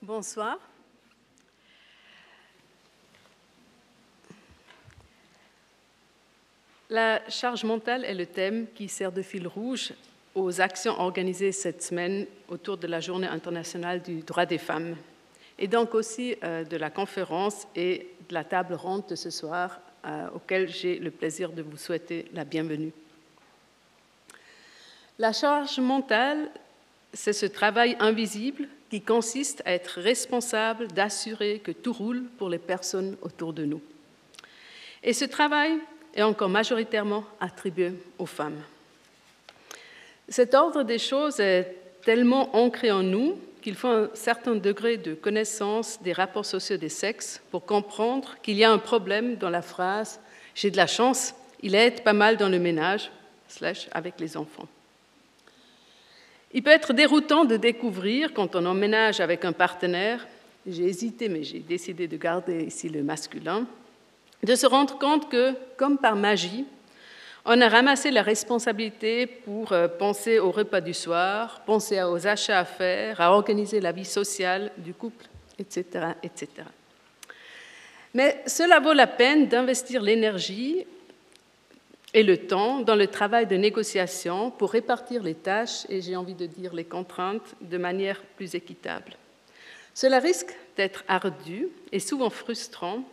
Bonsoir. La charge mentale est le thème qui sert de fil rouge aux actions organisées cette semaine autour de la Journée internationale du droit des femmes, et donc aussi de la conférence et de la table ronde de ce soir, auquel j'ai le plaisir de vous souhaiter la bienvenue. La charge mentale, c'est ce travail invisible qui consiste à être responsable d'assurer que tout roule pour les personnes autour de nous. Et ce travail est encore majoritairement attribué aux femmes. Cet ordre des choses est tellement ancré en nous qu'il faut un certain degré de connaissance des rapports sociaux des sexes pour comprendre qu'il y a un problème dans la phrase « j'ai de la chance, il aide pas mal dans le ménage, / avec les enfants ». Il peut être déroutant de découvrir, quand on emménage avec un partenaire, j'ai hésité mais j'ai décidé de garder ici le masculin, de se rendre compte que, comme par magie, on a ramassé la responsabilité pour penser au repas du soir, penser aux achats à faire, à organiser la vie sociale du couple, etc., etc. Mais cela vaut la peine d'investir l'énergie et le temps dans le travail de négociation pour répartir les tâches et, j'ai envie de dire, les contraintes de manière plus équitable. Cela risque d'être ardu et souvent frustrant,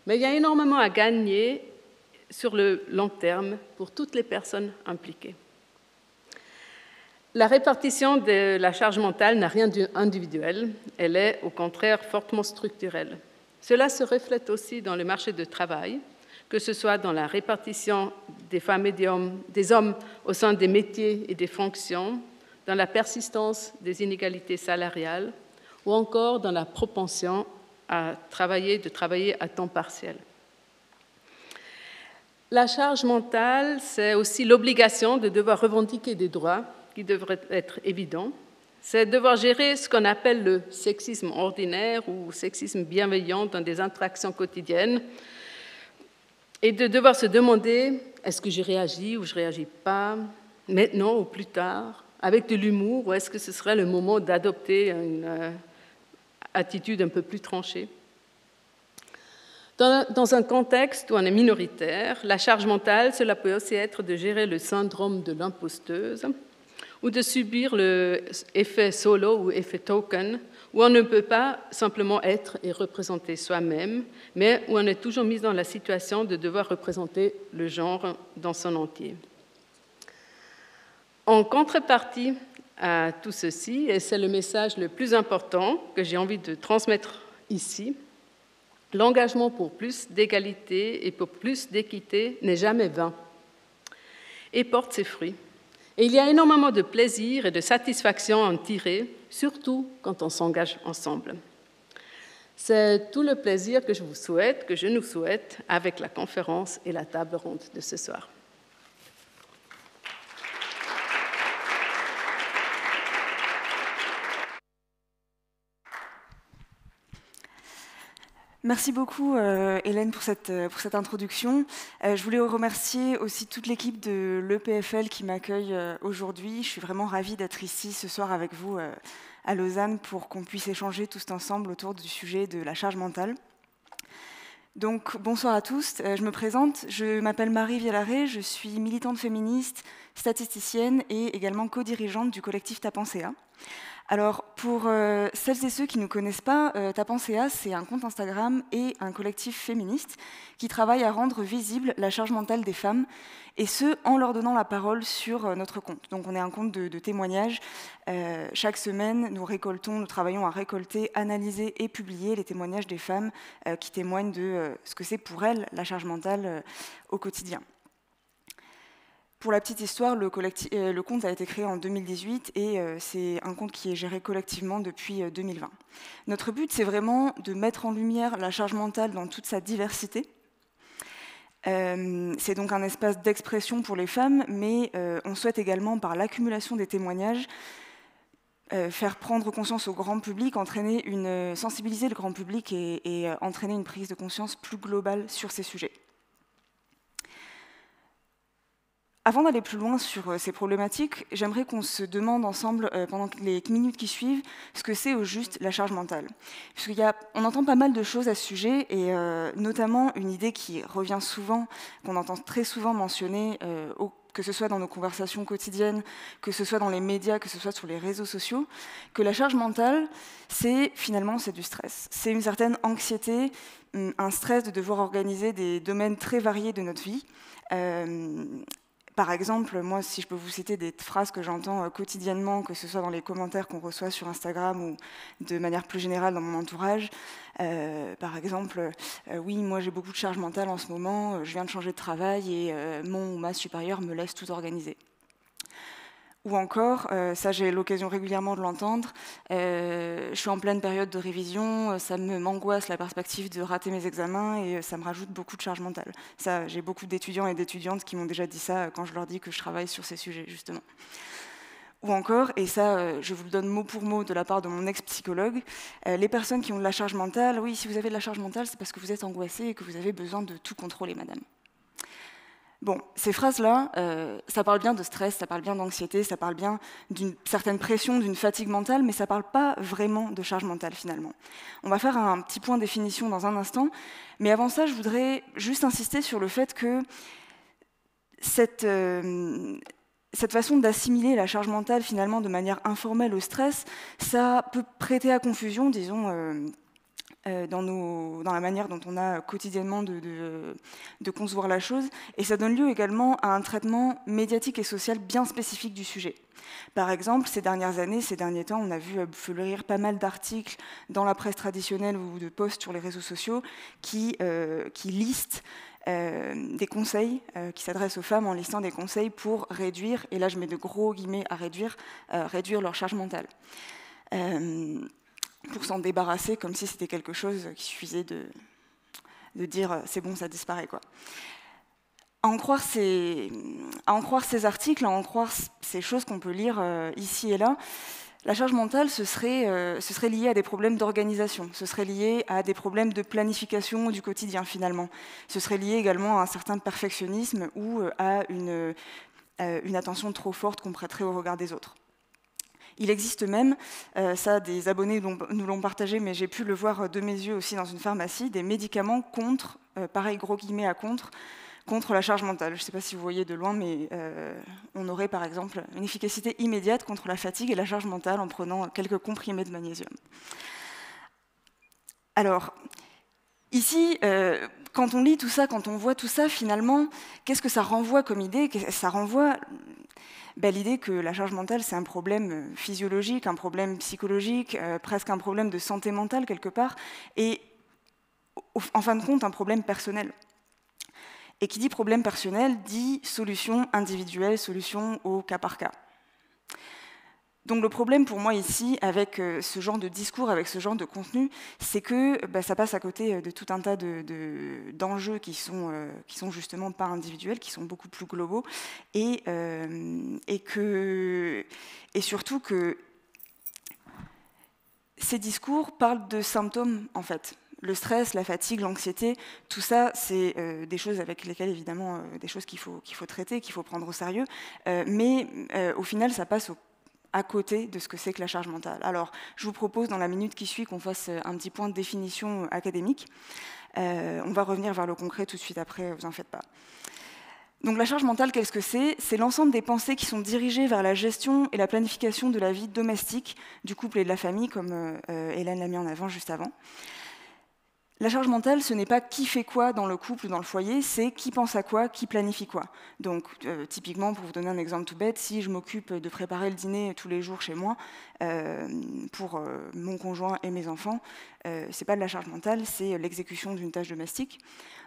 mais il y a énormément à gagner sur le long terme pour toutes les personnes impliquées. La répartition de la charge mentale n'a rien d'individuel, elle est au contraire fortement structurelle. Cela se reflète aussi dans le marché du travail, que ce soit dans la répartition des femmes et des hommes au sein des métiers et des fonctions, dans la persistance des inégalités salariales ou encore dans la propension de travailler à temps partiel. La charge mentale, c'est aussi l'obligation de devoir revendiquer des droits qui devraient être évidents. C'est devoir gérer ce qu'on appelle le sexisme ordinaire ou sexisme bienveillant dans des interactions quotidiennes et de devoir se demander est-ce que je réagis ou je ne réagis pas, maintenant ou plus tard, avec de l'humour, ou est-ce que ce serait le moment d'adopter une attitude un peu plus tranchée. Dans un contexte où on est minoritaire, la charge mentale, cela peut aussi être de gérer le syndrome de l'imposteuse ou de subir l'effet solo ou effet token, où on ne peut pas simplement être et représenter soi-même, mais où on est toujours mis dans la situation de devoir représenter le genre dans son entier. En contrepartie à tout ceci, et c'est le message le plus important que j'ai envie de transmettre ici, l'engagement pour plus d'égalité et pour plus d'équité n'est jamais vain et porte ses fruits. Et il y a énormément de plaisir et de satisfaction à en tirer, surtout quand on s'engage ensemble. C'est tout le plaisir que je nous souhaite avec la conférence et la table ronde de ce soir. Merci beaucoup Hélène pour cette introduction. Je voulais remercier aussi toute l'équipe de l'EPFL qui m'accueille aujourd'hui. Je suis vraiment ravie d'être ici ce soir avec vous à Lausanne pour qu'on puisse échanger tous ensemble autour du sujet de la charge mentale. Donc bonsoir à tous, je me présente, je m'appelle Marie Vialaré, je suis militante féministe, statisticienne et également co-dirigeante du collectif Tapenséa. Alors, pour celles et ceux qui ne connaissent pas, Tapenséa, c'est un compte Instagram et un collectif féministe qui travaille à rendre visible la charge mentale des femmes, et ce, en leur donnant la parole sur notre compte. Donc, on est un compte de témoignages. Chaque semaine, nous travaillons à récolter, analyser et publier les témoignages des femmes qui témoignent de ce que c'est pour elles, la charge mentale au quotidien. Pour la petite histoire, le compte a été créé en 2018 et c'est un compte qui est géré collectivement depuis 2020. Notre but, c'est vraiment de mettre en lumière la charge mentale dans toute sa diversité. C'est donc un espace d'expression pour les femmes, mais on souhaite également, par l'accumulation des témoignages, faire prendre conscience au grand public, sensibiliser le grand public et entraîner une prise de conscience plus globale sur ces sujets. Avant d'aller plus loin sur ces problématiques, j'aimerais qu'on se demande ensemble, pendant les minutes qui suivent, ce que c'est au juste la charge mentale. On entend pas mal de choses à ce sujet, et notamment une idée qui revient souvent, qu'on entend très souvent mentionner, que ce soit dans nos conversations quotidiennes, que ce soit dans les médias, que ce soit sur les réseaux sociaux, que la charge mentale, c'est du stress. C'est une certaine anxiété, un stress de devoir organiser des domaines très variés de notre vie. Par exemple, moi, si je peux vous citer des phrases que j'entends quotidiennement, que ce soit dans les commentaires qu'on reçoit sur Instagram ou de manière plus générale dans mon entourage, par exemple, oui, moi j'ai beaucoup de charge mentale en ce moment, je viens de changer de travail et mon ou ma supérieure me laisse tout organiser. Ou encore, ça j'ai l'occasion régulièrement de l'entendre, je suis en pleine période de révision, ça m'angoisse la perspective de rater mes examens et ça me rajoute beaucoup de charge mentale. Ça, j'ai beaucoup d'étudiants et d'étudiantes qui m'ont déjà dit ça quand je leur dis que je travaille sur ces sujets, justement. Ou encore, et ça je vous le donne mot pour mot de la part de mon ex-psychologue, les personnes qui ont de la charge mentale, oui, si vous avez de la charge mentale, c'est parce que vous êtes angoissé et que vous avez besoin de tout contrôler, madame. Bon, ces phrases-là, ça parle bien de stress, ça parle bien d'anxiété, ça parle bien d'une certaine pression, d'une fatigue mentale, mais ça ne parle pas vraiment de charge mentale, finalement. On va faire un petit point de définition dans un instant, mais avant ça, je voudrais juste insister sur le fait que cette façon d'assimiler la charge mentale, finalement, de manière informelle au stress, ça peut prêter à confusion, disons, dans la manière dont on a quotidiennement de concevoir la chose, et ça donne lieu également à un traitement médiatique et social bien spécifique du sujet. Par exemple, ces dernières années, ces derniers temps, on a vu fleurir pas mal d'articles dans la presse traditionnelle ou de posts sur les réseaux sociaux qui listent des conseils, qui s'adressent aux femmes en listant des conseils pour réduire, et là je mets de gros guillemets à réduire leur charge mentale. Pour s'en débarrasser, comme si c'était quelque chose qui suffisait de dire c'est bon, ça disparaît, quoi. À en croire ces articles, à en croire ces choses qu'on peut lire ici et là, la charge mentale, ce serait lié à des problèmes d'organisation, ce serait lié à des problèmes de planification du quotidien, finalement. Ce serait lié également à un certain perfectionnisme ou à une attention trop forte qu'on prêterait au regard des autres. Il existe même, ça des abonnés nous l'ont partagé, mais j'ai pu le voir de mes yeux aussi dans une pharmacie, des médicaments contre, pareil gros guillemets à contre la charge mentale. Je ne sais pas si vous voyez de loin, mais on aurait par exemple une efficacité immédiate contre la fatigue et la charge mentale en prenant quelques comprimés de magnésium. Alors, ici, quand on lit tout ça, quand on voit tout ça, finalement, qu'est-ce que ça renvoie comme idée? Ça renvoie l'idée que la charge mentale, c'est un problème physiologique, un problème psychologique, presque un problème de santé mentale quelque part, et en fin de compte, un problème personnel. Et qui dit problème personnel, dit solution individuelle, solution au cas par cas. Donc le problème pour moi ici, avec ce genre de discours, avec ce genre de contenu, c'est que ça passe à côté de tout un tas d'enjeux qui sont justement pas individuels, qui sont beaucoup plus globaux, et surtout que ces discours parlent de symptômes, en fait. Le stress, la fatigue, l'anxiété, tout ça, c'est des choses avec lesquelles, évidemment, des choses qu'il faut traiter, qu'il faut prendre au sérieux, mais au final, ça passe à côté de ce que c'est que la charge mentale. Alors, je vous propose, dans la minute qui suit, qu'on fasse un petit point de définition académique. On va revenir vers le concret tout de suite après, vous en faites pas. Donc la charge mentale, qu'est-ce que c'est? C'est l'ensemble des pensées qui sont dirigées vers la gestion et la planification de la vie domestique, du couple et de la famille, comme Hélène l'a mis en avant juste avant. La charge mentale, ce n'est pas qui fait quoi dans le couple ou dans le foyer, c'est qui pense à quoi, qui planifie quoi. Donc, typiquement, pour vous donner un exemple tout bête, si je m'occupe de préparer le dîner tous les jours chez moi, pour mon conjoint et mes enfants, c'est pas de la charge mentale, c'est l'exécution d'une tâche domestique.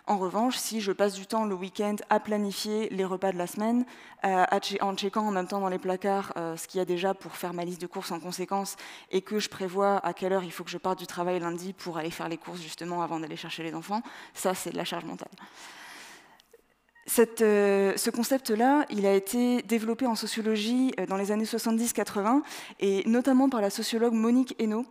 En revanche, si je passe du temps le week-end à planifier les repas de la semaine, en checkant en même temps dans les placards ce qu'il y a déjà pour faire ma liste de courses en conséquence, et que je prévois à quelle heure il faut que je parte du travail lundi pour aller faire les courses justement avant d'aller chercher les enfants, ça c'est de la charge mentale. Ce concept-là, il a été développé en sociologie dans les années 70-80, et notamment par la sociologue Monique Hénault.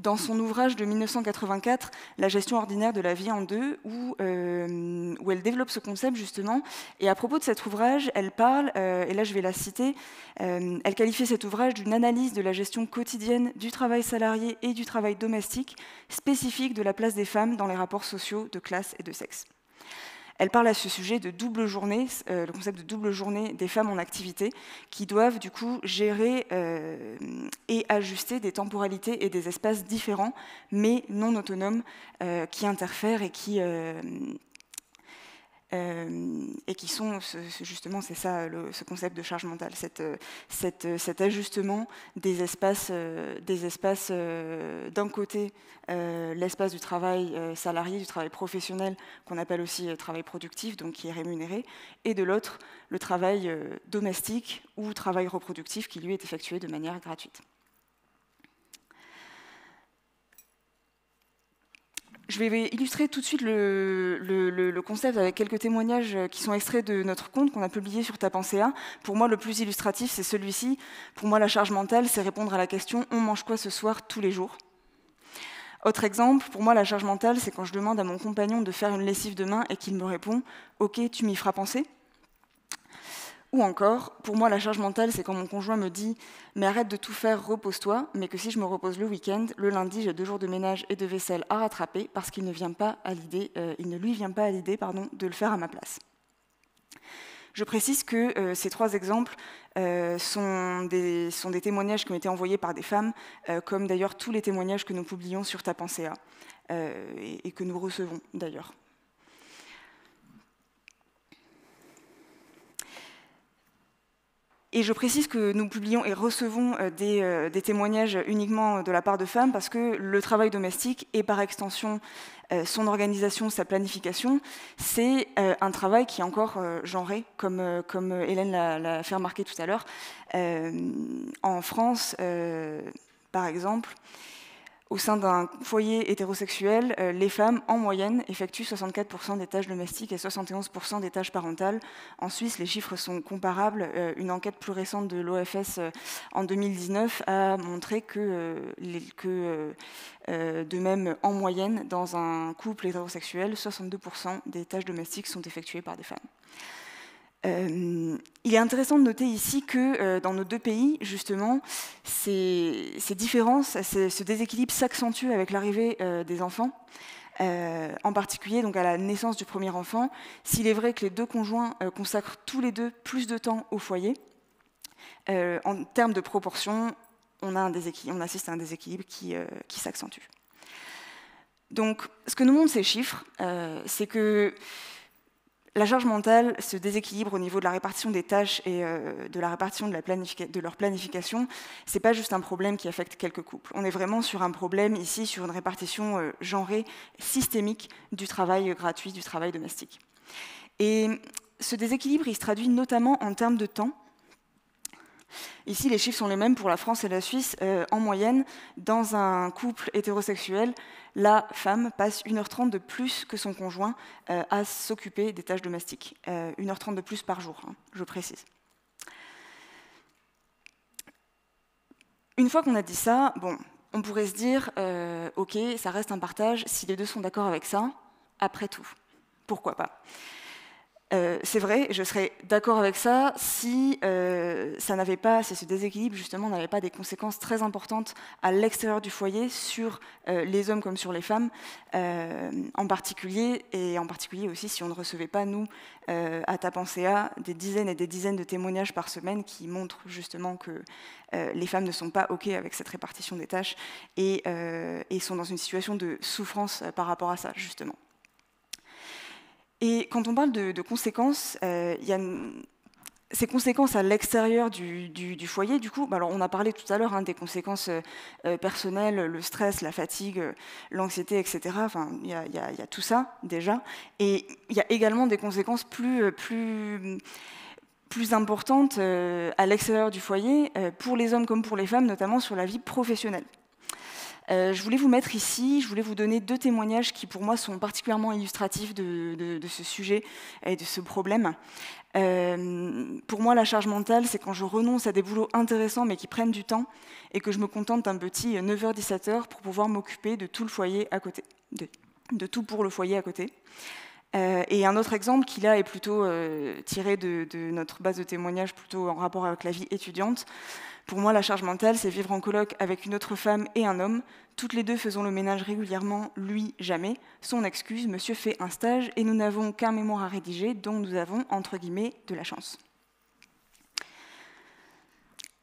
dans son ouvrage de 1984, La gestion ordinaire de la vie en deux, où elle développe ce concept justement. Et à propos de cet ouvrage, elle parle, et là je vais la citer, elle qualifiait cet ouvrage d'une analyse de la gestion quotidienne du travail salarié et du travail domestique, spécifique de la place des femmes dans les rapports sociaux de classe et de sexe. Elle parle à ce sujet de double journée, le concept de double journée des femmes en activité, qui doivent du coup gérer et ajuster des temporalités et des espaces différents, mais non autonomes, qui interfèrent et qui sont, justement, c'est ça, ce concept de charge mentale, cet ajustement des espaces d'un côté, l'espace du travail salarié, du travail professionnel, qu'on appelle aussi travail productif, donc qui est rémunéré, et de l'autre, le travail domestique ou travail reproductif, qui lui est effectué de manière gratuite. Je vais illustrer tout de suite le concept avec quelques témoignages qui sont extraits de notre compte qu'on a publié sur Tapensea. Pour moi, le plus illustratif, c'est celui-ci. Pour moi, la charge mentale, c'est répondre à la question « On mange quoi ce soir tous les jours ?» Autre exemple, pour moi, la charge mentale, c'est quand je demande à mon compagnon de faire une lessive demain et qu'il me répond « Ok, tu m'y feras penser ?» Ou encore, pour moi, la charge mentale, c'est quand mon conjoint me dit « Mais arrête de tout faire, repose-toi », mais que si je me repose le week-end, le lundi, j'ai 2 jours de ménage et de vaisselle à rattraper parce qu'il ne lui vient pas à l'idée de le faire à ma place. Je précise que ces 3 exemples sont des témoignages qui ont été envoyés par des femmes, comme d'ailleurs tous les témoignages que nous publions sur Tapensea, et que nous recevons d'ailleurs. Et je précise que nous publions et recevons des témoignages uniquement de la part de femmes parce que le travail domestique et par extension son organisation, sa planification, c'est un travail qui est encore genré, comme Hélène l'a fait remarquer tout à l'heure. En France, par exemple, au sein d'un foyer hétérosexuel, les femmes, en moyenne, effectuent 64% des tâches domestiques et 71% des tâches parentales. En Suisse, les chiffres sont comparables. Une enquête plus récente de l'OFS en 2019 a montré que de même, en moyenne, dans un couple hétérosexuel, 62% des tâches domestiques sont effectuées par des femmes. Il est intéressant de noter ici que dans nos 2 pays, justement, ces différences, ce déséquilibre s'accentue avec l'arrivée des enfants, en particulier donc à la naissance du premier enfant. S'il est vrai que les 2 conjoints consacrent tous les 2 plus de temps au foyer, en termes de proportion, on assiste à un déséquilibre qui s'accentue. Donc, ce que nous montrent ces chiffres, c'est que la charge mentale, ce déséquilibre au niveau de la répartition des tâches et de la répartition de leur planification, ce n'est pas juste un problème qui affecte quelques couples. On est vraiment sur un problème ici, sur une répartition genrée, systémique du travail gratuit, du travail domestique. Et ce déséquilibre, il se traduit notamment en termes de temps. Ici, les chiffres sont les mêmes pour la France et la Suisse. En moyenne, dans un couple hétérosexuel, la femme passe 1h30 de plus que son conjoint à s'occuper des tâches domestiques. 1h30 de plus par jour, hein, je précise. Une fois qu'on a dit ça, bon, on pourrait se dire, ok, ça reste un partage, si les 2 sont d'accord avec ça, après tout, pourquoi pas ? C'est vrai, je serais d'accord avec ça si ce déséquilibre justement n'avait pas des conséquences très importantes à l'extérieur du foyer sur les hommes comme sur les femmes, en particulier aussi si on ne recevait pas, nous, à Tapensea, des dizaines et des dizaines de témoignages par semaine qui montrent justement que les femmes ne sont pas OK avec cette répartition des tâches et sont dans une situation de souffrance par rapport à ça, justement. Et quand on parle de conséquences, il y a ces conséquences à l'extérieur du foyer. Du coup, alors on a parlé tout à l'heure des conséquences personnelles, le stress, la fatigue, l'anxiété, etc. Enfin, il y a tout ça déjà. Et il y a également des conséquences plus importantes à l'extérieur du foyer, pour les hommes comme pour les femmes, notamment sur la vie professionnelle. Je voulais vous mettre ici, je voulais vous donner 2 témoignages qui pour moi sont particulièrement illustratifs de ce sujet et de ce problème. Pour moi, la charge mentale, c'est quand je renonce à des boulots intéressants mais qui prennent du temps et que je me contente d'un petit 9h-17h pour pouvoir m'occuper de tout le foyer à côté, de tout pour le foyer à côté. Et un autre exemple qui là est plutôt tiré de notre base de témoignages plutôt en rapport avec la vie étudiante. Pour moi, la charge mentale, c'est vivre en coloc avec une autre femme et un homme. Toutes les deux faisons le ménage régulièrement, lui jamais. Son excuse, monsieur fait un stage et nous n'avons qu'un mémoire à rédiger, donc nous avons, entre guillemets, de la chance.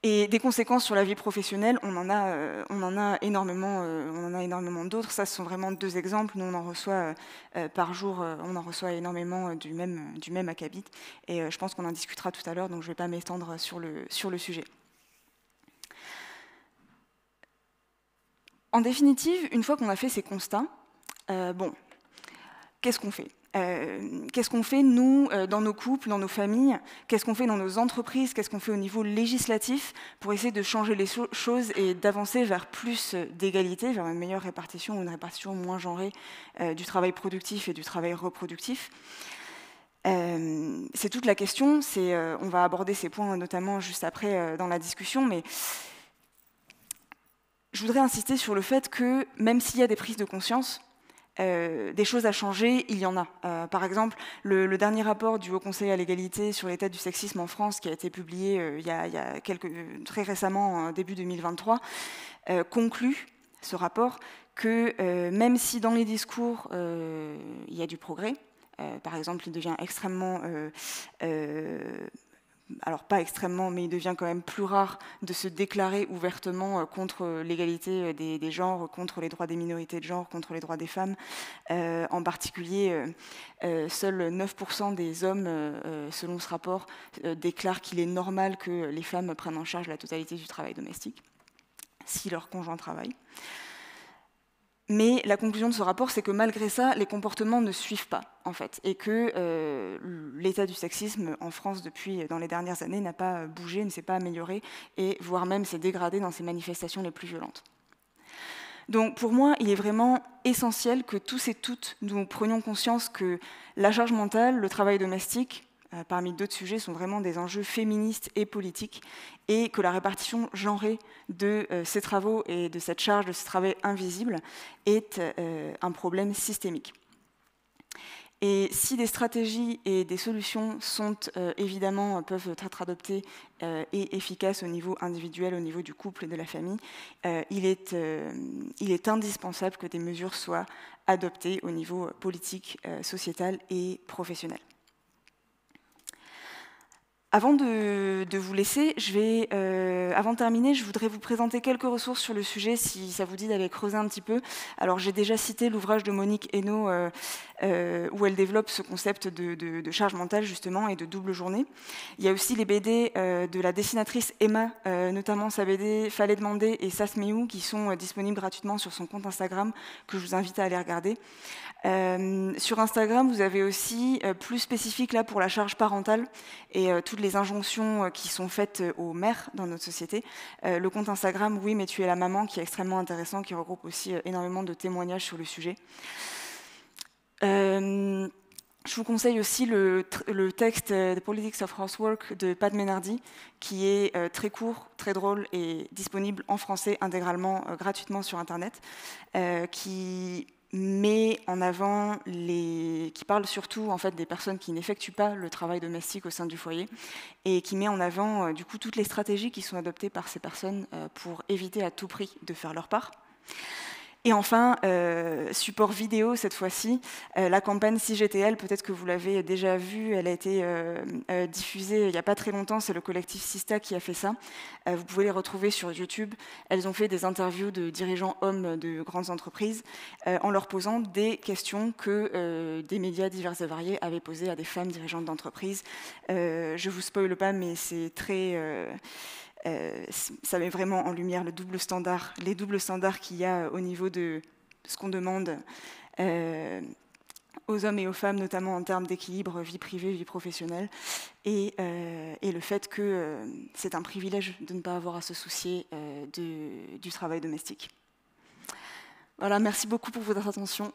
Et des conséquences sur la vie professionnelle, on en a énormément d'autres. Ça, ce sont vraiment 2 exemples. Nous, on en reçoit par jour, on en reçoit énormément du même acabit. Et je pense qu'on en discutera tout à l'heure, donc je ne vais pas m'étendre sur le sujet. En définitive, une fois qu'on a fait ces constats, qu'est-ce qu'on fait ? Qu'est-ce qu'on fait, nous, dans nos couples, dans nos familles? Qu'est-ce qu'on fait dans nos entreprises? Qu'est-ce qu'on fait au niveau législatif pour essayer de changer les choses et d'avancer vers plus d'égalité, vers une meilleure répartition ou une répartition moins genrée du travail productif et du travail reproductif? C'est toute la question. On va aborder ces points notamment juste après dans la discussion, mais je voudrais insister sur le fait que même s'il y a des prises de conscience, des choses à changer, il y en a. Par exemple, le dernier rapport du Haut Conseil à l'égalité sur l'état du sexisme en France, qui a été publié il y a très récemment, début 2023, conclut, ce rapport, que même si dans les discours, il y a du progrès, par exemple, il devient extrêmement... alors pas extrêmement, mais il devient quand même plus rare de se déclarer ouvertement contre l'égalité des genres, contre les droits des minorités de genre, contre les droits des femmes. En particulier, seuls 9% des hommes, selon ce rapport, déclarent qu'il est normal que les femmes prennent en charge la totalité du travail domestique, si leur conjoint travaille. Mais la conclusion de ce rapport, c'est que malgré ça, les comportements ne suivent pas, en fait, et que l'état du sexisme en France dans les dernières années n'a pas bougé, ne s'est pas amélioré, et voire même s'est dégradé dans ses manifestations les plus violentes. Donc pour moi, il est vraiment essentiel que tous et toutes nous prenions conscience que la charge mentale, le travail domestique, parmi d'autres sujets, sont vraiment des enjeux féministes et politiques, et que la répartition genrée de ces travaux et de cette charge, de ce travail invisible, est un problème systémique. Et si des stratégies et des solutions sont évidemment peuvent être adoptées et efficaces au niveau individuel, au niveau du couple et de la famille, il est indispensable que des mesures soient adoptées au niveau politique, sociétal et professionnel. Avant de vous laisser, avant de terminer, je voudrais vous présenter quelques ressources sur le sujet, si ça vous dit d'aller creuser un petit peu. Alors, j'ai déjà cité l'ouvrage de Monique Hainaut, où elle développe ce concept de charge mentale, justement, et de double journée. Il y a aussi les BD de la dessinatrice Emma, notamment sa BD Fallait demander et Sasmeou, qui sont disponibles gratuitement sur son compte Instagram, que je vous invite à aller regarder. Sur Instagram, vous avez aussi, plus spécifique là pour la charge parentale et toutes les injonctions qui sont faites aux mères dans notre société, le compte Instagram Oui mais tu es la maman, qui est extrêmement intéressant, qui regroupe aussi énormément de témoignages sur le sujet. Je vous conseille aussi le texte The Politics of Housework de Pat Menardi, qui est très court, très drôle et disponible en français intégralement, gratuitement sur Internet, qui met en avant qui parle surtout en fait des personnes qui n'effectuent pas le travail domestique au sein du foyer, et qui met en avant du coup toutes les stratégies qui sont adoptées par ces personnes pour éviter à tout prix de faire leur part. Et enfin, support vidéo cette fois-ci, la campagne Si j'étais elle, peut-être que vous l'avez déjà vue, elle a été diffusée il n'y a pas très longtemps, c'est le collectif Sista qui a fait ça. Vous pouvez les retrouver sur YouTube. Elles ont fait des interviews de dirigeants hommes de grandes entreprises en leur posant des questions que des médias divers et variés avaient posées à des femmes dirigeantes d'entreprises. Je ne vous spoile pas, mais c'est très... ça met vraiment en lumière les doubles standards qu'il y a au niveau de ce qu'on demande aux hommes et aux femmes, notamment en termes d'équilibre vie privée, vie professionnelle, et le fait que c'est un privilège de ne pas avoir à se soucier du travail domestique. Voilà, merci beaucoup pour votre attention.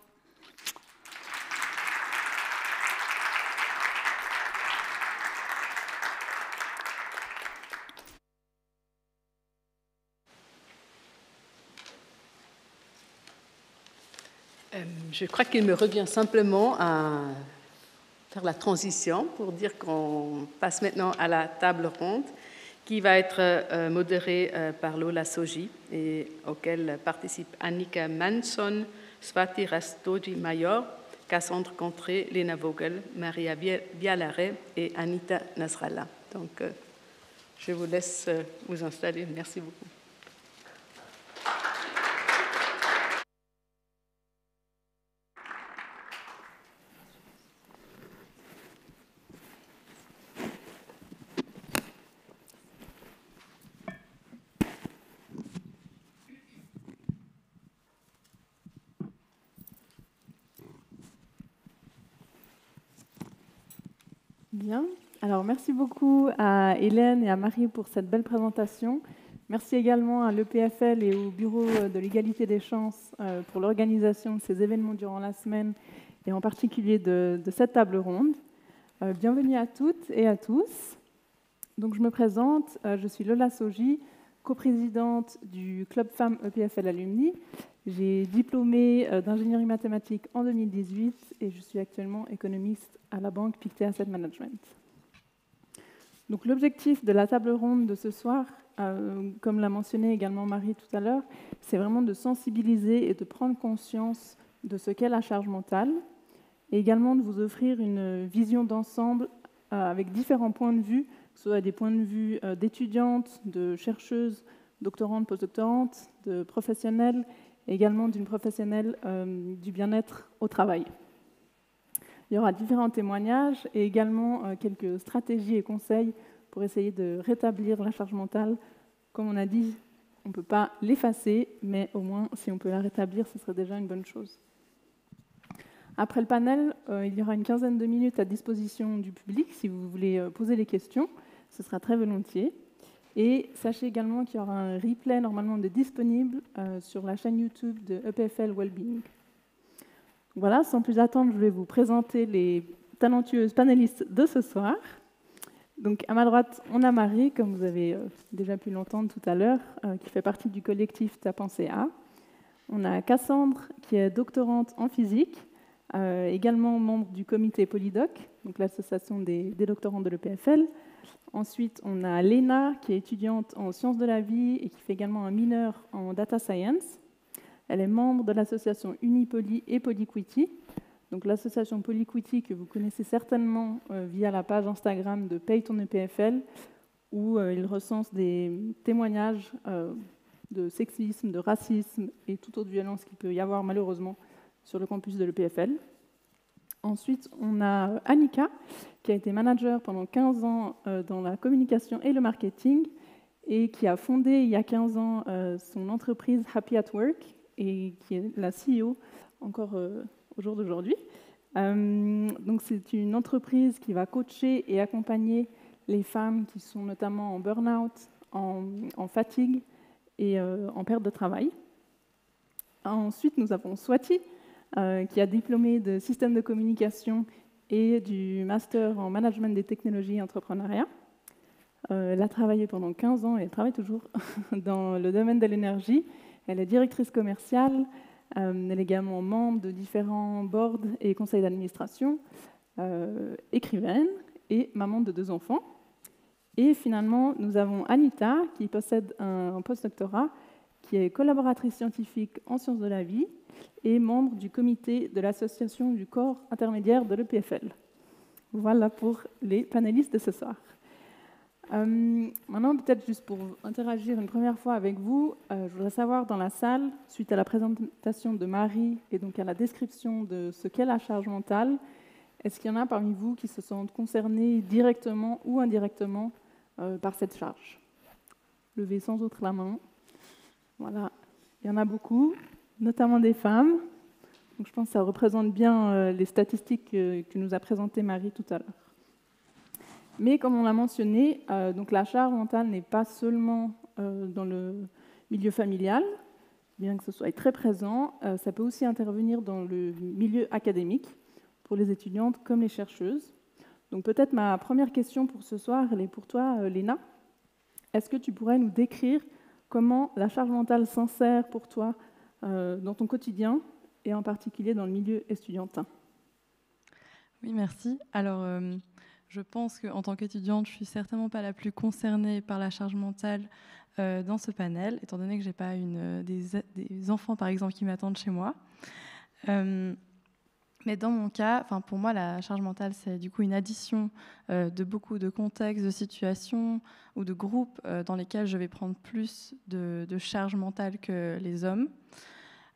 Je crois qu'il me revient simplement à faire la transition pour dire qu'on passe maintenant à la table ronde qui va être modérée par Lola Soji et auquel participent Annika Manson, Swati Rastogi-Mayor, Cassandre Contré, Lena Vogel, Maria Vialare et Anita Nasrallah. Donc, je vous laisse vous installer. Merci beaucoup. Bien. Alors, merci beaucoup à Hélène et à Marie pour cette belle présentation. Merci également à l'EPFL et au Bureau de l'égalité des chances pour l'organisation de ces événements durant la semaine et en particulier de cette table ronde. Bienvenue à toutes et à tous. Donc, je me présente, je suis Lola Soji, coprésidente du Club Femmes EPFL Alumni. J'ai diplômé d'ingénierie mathématique en 2018 et je suis actuellement économiste à la banque Pictet Asset Management. Donc, l'objectif de la table ronde de ce soir, comme l'a mentionné également Marie tout à l'heure, c'est vraiment de sensibiliser et de prendre conscience de ce qu'est la charge mentale et également de vous offrir une vision d'ensemble avec différents points de vue, que ce soit des points de vue d'étudiantes, de chercheuses, doctorantes, postdoctorantes, de professionnels, et également d'une professionnelle du bien-être au travail. Il y aura différents témoignages et également quelques stratégies et conseils pour essayer de rétablir la charge mentale. Comme on a dit, on ne peut pas l'effacer, mais au moins, si on peut la rétablir, ce serait déjà une bonne chose. Après le panel, il y aura une quinzaine de minutes à disposition du public. Si vous voulez poser des questions, ce sera très volontiers. Et sachez également qu'il y aura un replay normalement disponible sur la chaîne YouTube de EPFL Wellbeing. Voilà, sans plus attendre, je vais vous présenter les talentueuses panélistes de ce soir. Donc, à ma droite, on a Marie, comme vous avez déjà pu l'entendre tout à l'heure, qui fait partie du collectif Ta pensée A. On a Cassandre, qui est doctorante en physique, également membre du comité Polydoc, donc l'association des doctorants de l'EPFL. Ensuite, on a Lena, qui est étudiante en sciences de la vie et qui fait également un mineur en data science. Elle est membre de l'association Unipoly et Polyquity. Donc l'association Polyquity que vous connaissez certainement via la page Instagram de Paye ton EPFL, où il recense des témoignages de sexisme, de racisme et toute autre violence qu'il peut y avoir malheureusement sur le campus de l'EPFL. Ensuite, on a Annika, qui a été manager pendant 15 ans dans la communication et le marketing et qui a fondé il y a 15 ans son entreprise Happy at Work et qui est la CEO encore au jour d'aujourd'hui. Donc, c'est une entreprise qui va coacher et accompagner les femmes qui sont notamment en burn-out, en fatigue et en perte de travail. Ensuite, nous avons Swati, qui a diplômé de système de communication et du master en management des technologies et entrepreneuriat. Elle a travaillé pendant 15 ans et elle travaille toujours dans le domaine de l'énergie. Elle est directrice commerciale, elle est également membre de différents boards et conseils d'administration, écrivaine et maman de 2 enfants. Et finalement, nous avons Anita, qui possède un postdoctorat, qui est collaboratrice scientifique en sciences de la vie et membre du comité de l'association du corps intermédiaire de l'EPFL. Voilà pour les panélistes de ce soir. Maintenant, peut-être juste pour interagir une première fois avec vous, je voudrais savoir dans la salle, suite à la présentation de Marie et donc à la description de ce qu'est la charge mentale, est-ce qu'il y en a parmi vous qui se sentent concernés directement ou indirectement par cette charge? Levez sans autre la main. Voilà, il y en a beaucoup, notamment des femmes. Donc, je pense que ça représente bien les statistiques que nous a présentées Marie tout à l'heure. Mais comme on l'a mentionné, donc la charge mentale n'est pas seulement dans le milieu familial, bien que ce soit très présent, ça peut aussi intervenir dans le milieu académique, pour les étudiantes comme les chercheuses. Donc peut-être ma première question pour ce soir, elle est pour toi, Léna. Est-ce que tu pourrais nous décrire comment la charge mentale s'insère pour toi dans ton quotidien, et en particulier dans le milieu estudiantin? Oui, merci. Alors, je pense qu'en tant qu'étudiante, je ne suis certainement pas la plus concernée par la charge mentale dans ce panel, étant donné que je n'ai pas des enfants, par exemple, qui m'attendent chez moi. Mais dans mon cas, pour moi, la charge mentale, c'est du coup une addition de beaucoup de contextes, de situations ou de groupes dans lesquels je vais prendre plus de charge mentale que les hommes,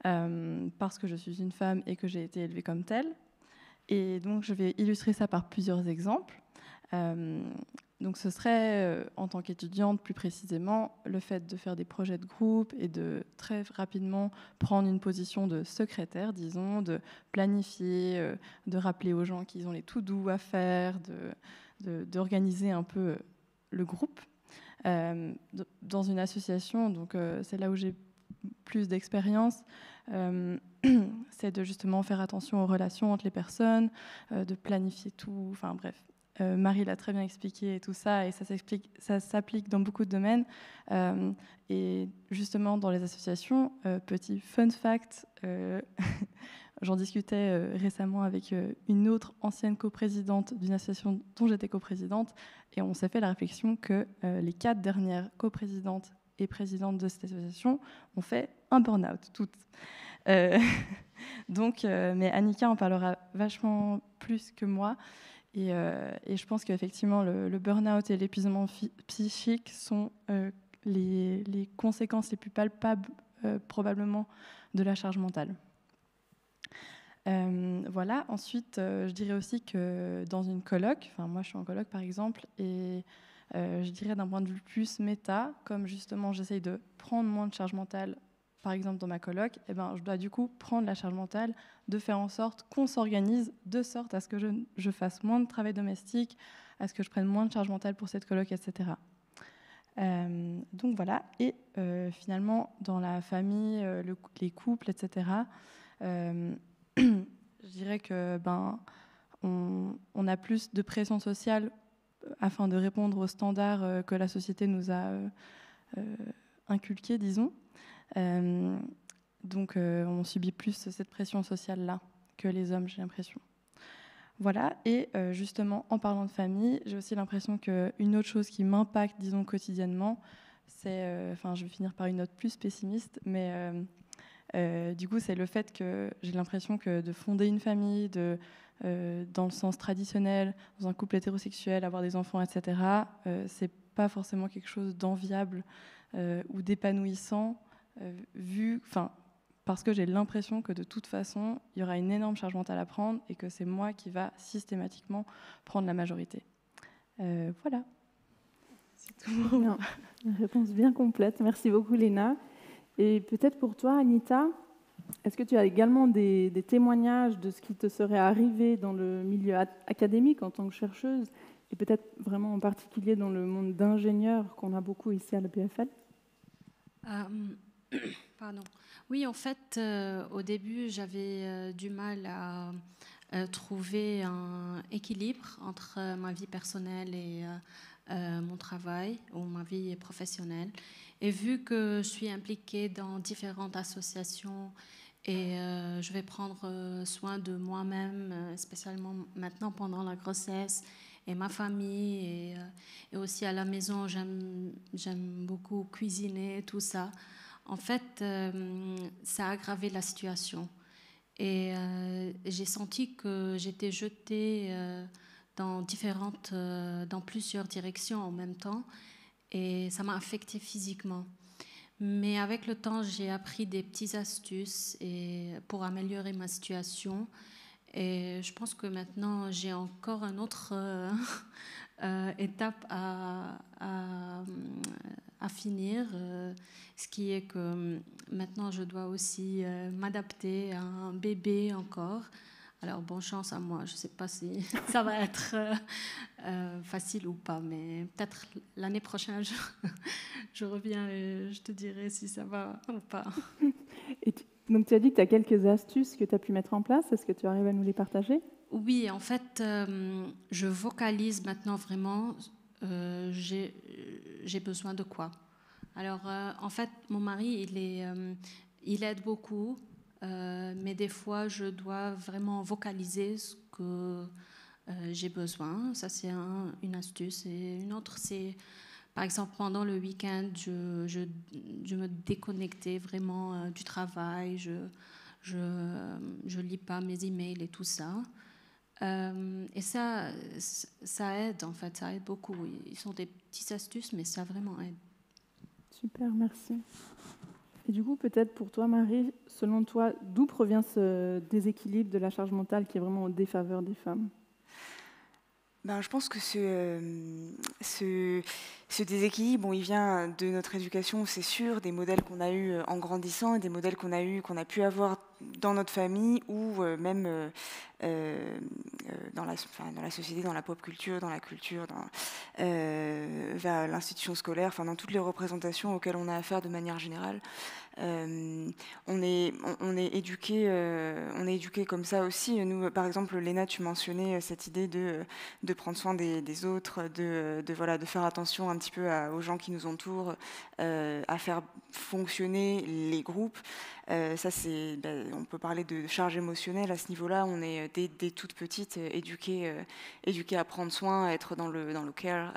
parce que je suis une femme et que j'ai été élevée comme telle. Et donc, je vais illustrer ça par plusieurs exemples. Donc, ce serait, en tant qu'étudiante, plus précisément, le fait de faire des projets de groupe et de très rapidement prendre une position de secrétaire, disons, de planifier, de rappeler aux gens qu'ils ont les to-do à faire, d'organiser un peu le groupe. Dans une association, donc c'est là où j'ai plus d'expérience, c'est de justement faire attention aux relations entre les personnes, de planifier tout, enfin bref. Marie l'a très bien expliqué et tout ça, et ça s'applique dans beaucoup de domaines. Et justement, dans les associations, petit fun fact, j'en discutais récemment avec une autre ancienne coprésidente d'une association dont j'étais coprésidente, et on s'est fait la réflexion que les 4 dernières coprésidentes et présidentes de cette association ont fait un burn-out, toutes. Donc, mais Annika en parlera vachement plus que moi. Et je pense qu'effectivement, le burn-out et l'épuisement psychique sont les conséquences les plus palpables, probablement, de la charge mentale. Voilà. Ensuite, je dirais aussi que dans une coloc, moi je suis en coloc par exemple, et je dirais d'un point de vue plus méta, comme justement j'essaye de prendre moins de charge mentale, par exemple dans ma coloc, je dois du coup prendre la charge mentale, de faire en sorte qu'on s'organise de sorte à ce que je fasse moins de travail domestique, à ce que je prenne moins de charge mentale pour cette coloc, etc. Donc voilà. Et finalement, dans la famille, les couples, etc., je dirais que on a plus de pression sociale afin de répondre aux standards que la société nous a inculqués, disons. Donc on subit plus cette pression sociale-là que les hommes, j'ai l'impression. Voilà, et justement, en parlant de famille, j'ai aussi l'impression qu'une autre chose qui m'impacte, disons, quotidiennement, c'est, je vais finir par une note plus pessimiste, mais du coup, c'est le fait que j'ai l'impression que de fonder une famille, dans le sens traditionnel, dans un couple hétérosexuel, avoir des enfants, etc., c'est pas forcément quelque chose d'enviable ou d'épanouissant, parce que j'ai l'impression que de toute façon, il y aura une énorme charge mentale à prendre et que c'est moi qui va systématiquement prendre la majorité. Voilà. C'est tout. Bien. Une réponse bien complète. Merci beaucoup, Léna. Et peut-être pour toi, Anita, est-ce que tu as également des témoignages de ce qui te serait arrivé dans le milieu académique en tant que chercheuse, et peut-être vraiment en particulier dans le monde d'ingénieurs qu'on a beaucoup ici à l'EPFL? Pardon. Oui, en fait, au début, j'avais du mal à trouver un équilibre entre ma vie personnelle et mon travail ou ma vie professionnelle. Et vu que je suis impliquée dans différentes associations et je vais prendre soin de moi-même, spécialement maintenant pendant la grossesse, et ma famille, et aussi à la maison, j'aime beaucoup cuisiner, tout ça. En fait, ça a aggravé la situation. Et j'ai senti que j'étais jetée dans plusieurs directions en même temps. Et ça m'a affectée physiquement. Mais avec le temps, j'ai appris des petites astuces pour améliorer ma situation. Et je pense que maintenant, j'ai encore une autre étape à finir, ce qui est que maintenant, je dois aussi m'adapter à un bébé encore. Alors, bonne chance à moi. Je ne sais pas si ça va être facile ou pas, mais peut-être l'année prochaine, je reviens et je te dirai si ça va ou pas. Donc tu as dit que tu as quelques astuces que tu as pu mettre en place. Est-ce que tu arrives à nous les partager? Oui, en fait, je vocalise maintenant vraiment, j'ai besoin de quoi. Alors, en fait, mon mari, il aide beaucoup, mais des fois, je dois vraiment vocaliser ce que j'ai besoin. Ça, c'est une astuce. Et une autre, c'est, par exemple, pendant le week-end, je me déconnectais vraiment du travail. Je lis pas mes emails et tout ça. Et ça aide, en fait, ça aide beaucoup. Ils sont des petites astuces, mais ça vraiment aide. Super, merci. Et du coup, peut-être pour toi, Marie, selon toi, d'où provient ce déséquilibre de la charge mentale qui est vraiment en défaveur des femmes? Ben, je pense que ce déséquilibre, bon, il vient de notre éducation, c'est sûr, des modèles qu'on a eus en grandissant et des modèles qu'on a pu avoir dans notre famille ou même dans la société, dans la pop culture, dans la culture, vers l'institution scolaire, enfin, dans toutes les représentations auxquelles on a affaire de manière générale. On est éduqué comme ça aussi. Nous, par exemple, Léna, tu mentionnais cette idée de prendre soin des autres, de faire attention un petit peu aux gens qui nous entourent, à faire fonctionner les groupes. Ça, on peut parler de charge émotionnelle à ce niveau-là. On est dès toute petite éduquée à prendre soin, à être dans le care,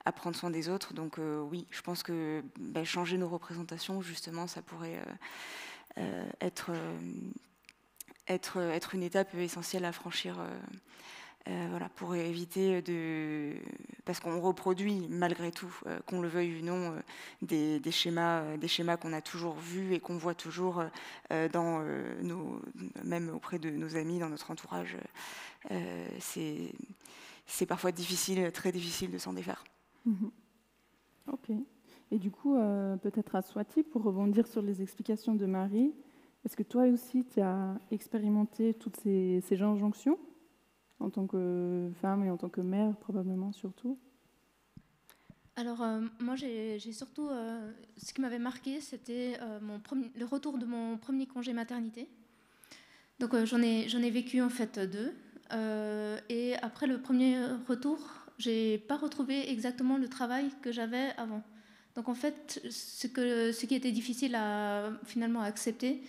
à prendre soin des autres. Donc oui, je pense que changer nos représentations, justement, ça pourrait être une étape essentielle à franchir. Pour éviter parce qu'on reproduit malgré tout, qu'on le veuille ou non, des schémas qu'on a toujours vus et qu'on voit toujours même auprès de nos amis, dans notre entourage. C'est parfois très difficile de s'en défaire. Ok. Et du coup, peut-être à Swati, pour rebondir sur les explications de Marie, est-ce que toi aussi, tu as expérimenté toutes ces injonctions en tant que femme et en tant que mère, probablement surtout? Alors, moi, j'ai surtout... ce qui m'avait marqué, c'était le retour de mon premier congé maternité. Donc, j'en ai vécu en fait 2. Et après le premier retour, j'ai pas retrouvé exactement le travail que j'avais avant. Donc, en fait, ce qui était difficile finalement à accepter,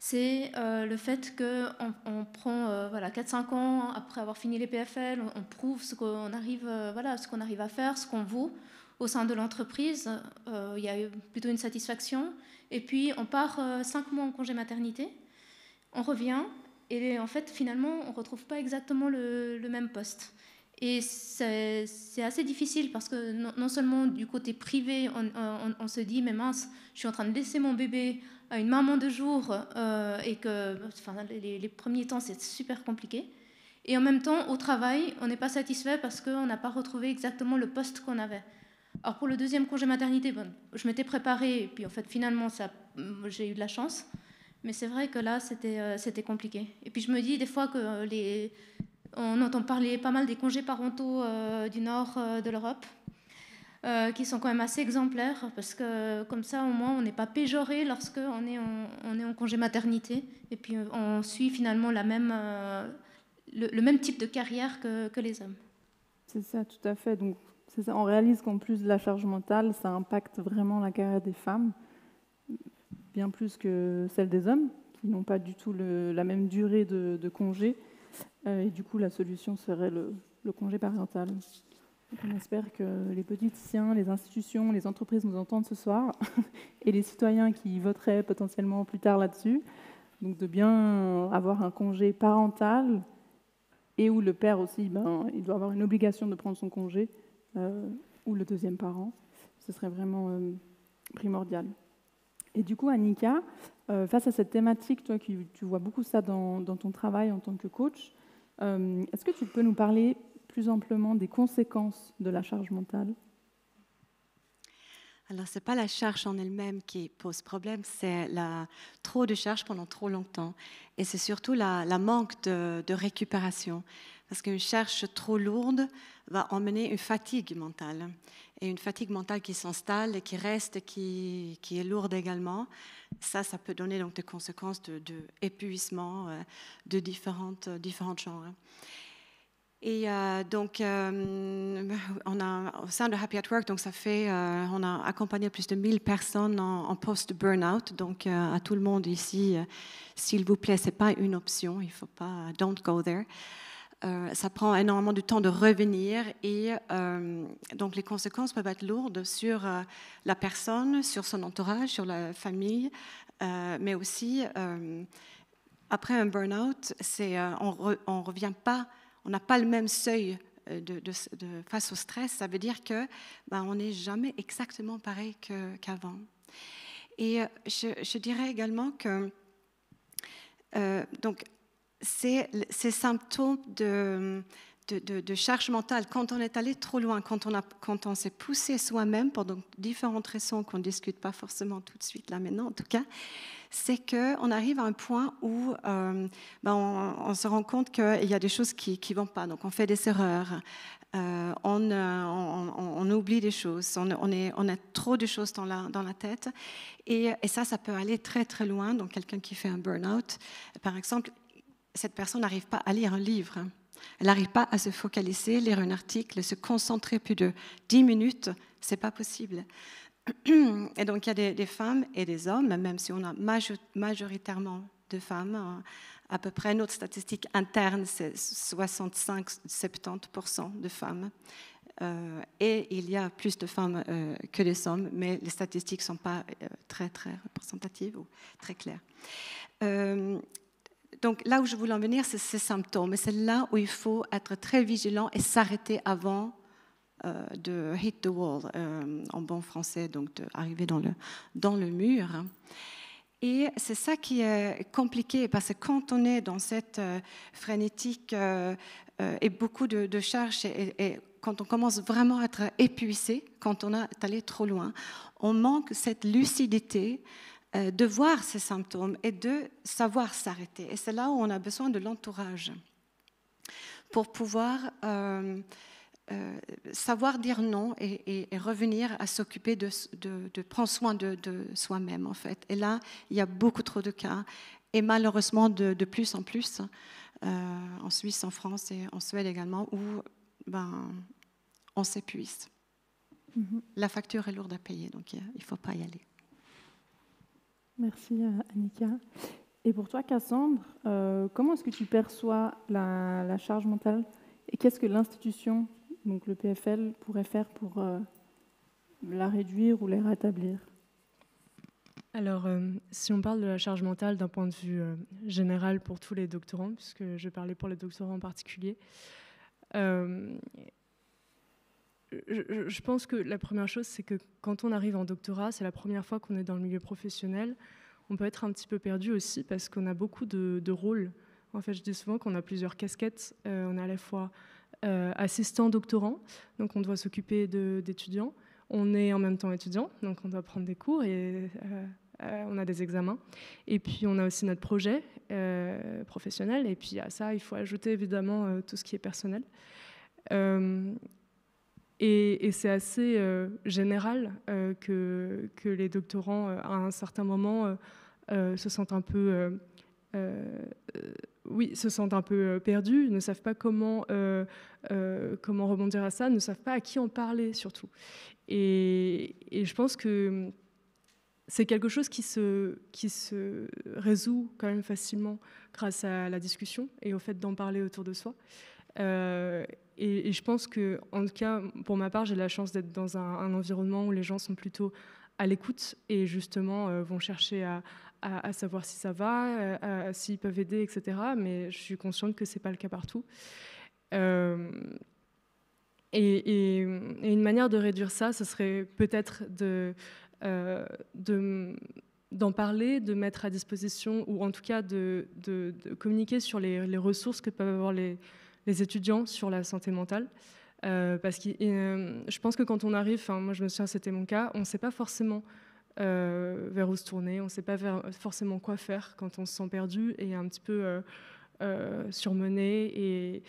c'est le fait qu'on prend 4-5 ans après avoir fini les PFL, on prouve ce qu'on arrive à faire, ce qu'on vaut au sein de l'entreprise. Il y a eu plutôt une satisfaction. Et puis, on part 5 mois en congé maternité, on revient, et en fait, finalement, on ne retrouve pas exactement le même poste. Et c'est assez difficile parce que non seulement du côté privé, on se dit, mais mince, je suis en train de laisser mon bébé à une maman de jour et que les premiers temps, c'est super compliqué. Et en même temps, au travail, on n'est pas satisfait parce qu'on n'a pas retrouvé exactement le poste qu'on avait. Alors pour le deuxième congé maternité, je m'étais préparée et puis en fait, finalement, j'ai eu de la chance. Mais c'est vrai que là, c'était compliqué. Et puis je me dis des fois que on entend parler pas mal des congés parentaux du nord de l'Europe, qui sont quand même assez exemplaires, parce que comme ça, au moins, on n'est pas péjoré lorsqu'on est en congé maternité, et puis on suit finalement le même type de carrière que les hommes. C'est ça, tout à fait. Donc, c'est ça. On réalise qu'en plus de la charge mentale, ça impacte vraiment la carrière des femmes, bien plus que celle des hommes, qui n'ont pas du tout la même durée de congé. Et du coup, la solution serait le congé parental. Donc on espère que les politiciens, les institutions, les entreprises nous entendent ce soir, et les citoyens qui voteraient potentiellement plus tard là-dessus. Donc de bien avoir un congé parental, et où le père aussi, il doit avoir une obligation de prendre son congé, ou le deuxième parent. Ce serait vraiment primordial. Et du coup, Annika, face à cette thématique, toi tu vois beaucoup ça dans ton travail en tant que coach, est-ce que tu peux nous parler plus amplement des conséquences de la charge mentale? Alors, ce n'est pas la charge en elle-même qui pose problème, c'est trop de charge pendant trop longtemps. Et c'est surtout la manque de récupération. Parce qu'une charge trop lourde va emmener une fatigue mentale. Et une fatigue mentale qui s'installe et qui reste, qui est lourde également, ça peut donner donc des conséquences d'épuisement de différents genres. Et donc, on a, au sein de Happy at Work, donc on a accompagné plus de 1000 personnes en post-burnout. Donc, à tout le monde ici, s'il vous plaît, ce n'est pas une option, il ne faut pas, don't go there. Ça prend énormément de temps de revenir et donc les conséquences peuvent être lourdes sur la personne, sur son entourage, sur la famille, mais aussi, après un burn-out, on revient pas. On n'a pas le même seuil face au stress. Ça veut dire que on n'est jamais exactement pareil qu'avant. Et je dirais également que donc ces symptômes de charge mentale, quand on est allé trop loin, quand on s'est poussé soi-même pour donc différentes raisons qu'on ne discute pas forcément tout de suite là maintenant, en tout cas, c'est qu'on arrive à un point où on se rend compte qu'il y a des choses qui ne vont pas. Donc on fait des erreurs, on oublie des choses, on a trop de choses dans la tête. Et ça peut aller très très loin. Donc quelqu'un qui fait un burn-out, par exemple, cette personne n'arrive pas à lire un livre. Elle n'arrive pas à se focaliser, lire un article, se concentrer plus de 10 minutes, ce n'est pas possible. Et donc, il y a des femmes et des hommes, même si on a majoritairement de femmes, à peu près, notre statistique interne, c'est 65-70% de femmes. Et il y a plus de femmes que des hommes, mais les statistiques ne sont pas très, très représentatives ou très claires. Donc, là où je voulais en venir, c'est ces symptômes. Et c'est là où il faut être très vigilant et s'arrêter avant de hit the wall, en bon français, donc d'arriver dans le mur. Et c'est ça qui est compliqué, parce que quand on est dans cette frénétique et beaucoup de charges, et quand on commence vraiment à être épuisé, quand on est allé trop loin, on manque cette lucidité de voir ces symptômes et de savoir s'arrêter. Et c'est là où on a besoin de l'entourage pour pouvoir savoir dire non et revenir à s'occuper de prendre soin de soi-même, en fait. Et là, il y a beaucoup trop de cas, et malheureusement de plus en plus, en Suisse, en France et en Suède également, où on s'épuise. Mm-hmm. La facture est lourde à payer, donc il ne faut pas y aller. Merci Annika. Et pour toi, Cassandre, comment est-ce que tu perçois la charge mentale et qu'est-ce que l'institution, donc le PFL, pourrait faire pour la réduire ou la rétablir? Alors, si on parle de la charge mentale d'un point de vue général pour tous les doctorants, puisque je parlais pour les doctorants en particulier, je pense que la première chose, c'est que quand on arrive en doctorat, c'est la première fois qu'on est dans le milieu professionnel, on peut être un petit peu perdu aussi parce qu'on a beaucoup de rôles. En fait, je dis souvent qu'on a plusieurs casquettes. On est à la fois assistant doctorant, donc on doit s'occuper d'étudiants. On est en même temps étudiant, donc on doit prendre des cours et on a des examens. Et puis on a aussi notre projet professionnel. Et puis à ça, il faut ajouter évidemment tout ce qui est personnel. Et c'est assez général que les doctorants, à un certain moment, se sentent un peu perdus, ne savent pas comment rebondir à ça, ne savent pas à qui en parler surtout. Et je pense que c'est quelque chose qui se résout quand même facilement grâce à la discussion et au fait d'en parler autour de soi. Et je pense que, en tout cas, pour ma part, j'ai la chance d'être dans un environnement où les gens sont plutôt à l'écoute et justement vont chercher à savoir si ça va, s'ils peuvent aider, etc. Mais je suis consciente que ce n'est pas le cas partout. Et une manière de réduire ça, ce serait peut-être d'en parler, de mettre à disposition, ou en tout cas de communiquer sur les ressources que peuvent avoir les étudiants sur la santé mentale. Parce que je pense que quand on arrive, moi je me souviens, c'était mon cas, on ne sait pas forcément vers où se tourner, on ne sait pas forcément quoi faire quand on se sent perdu et un petit peu surmené.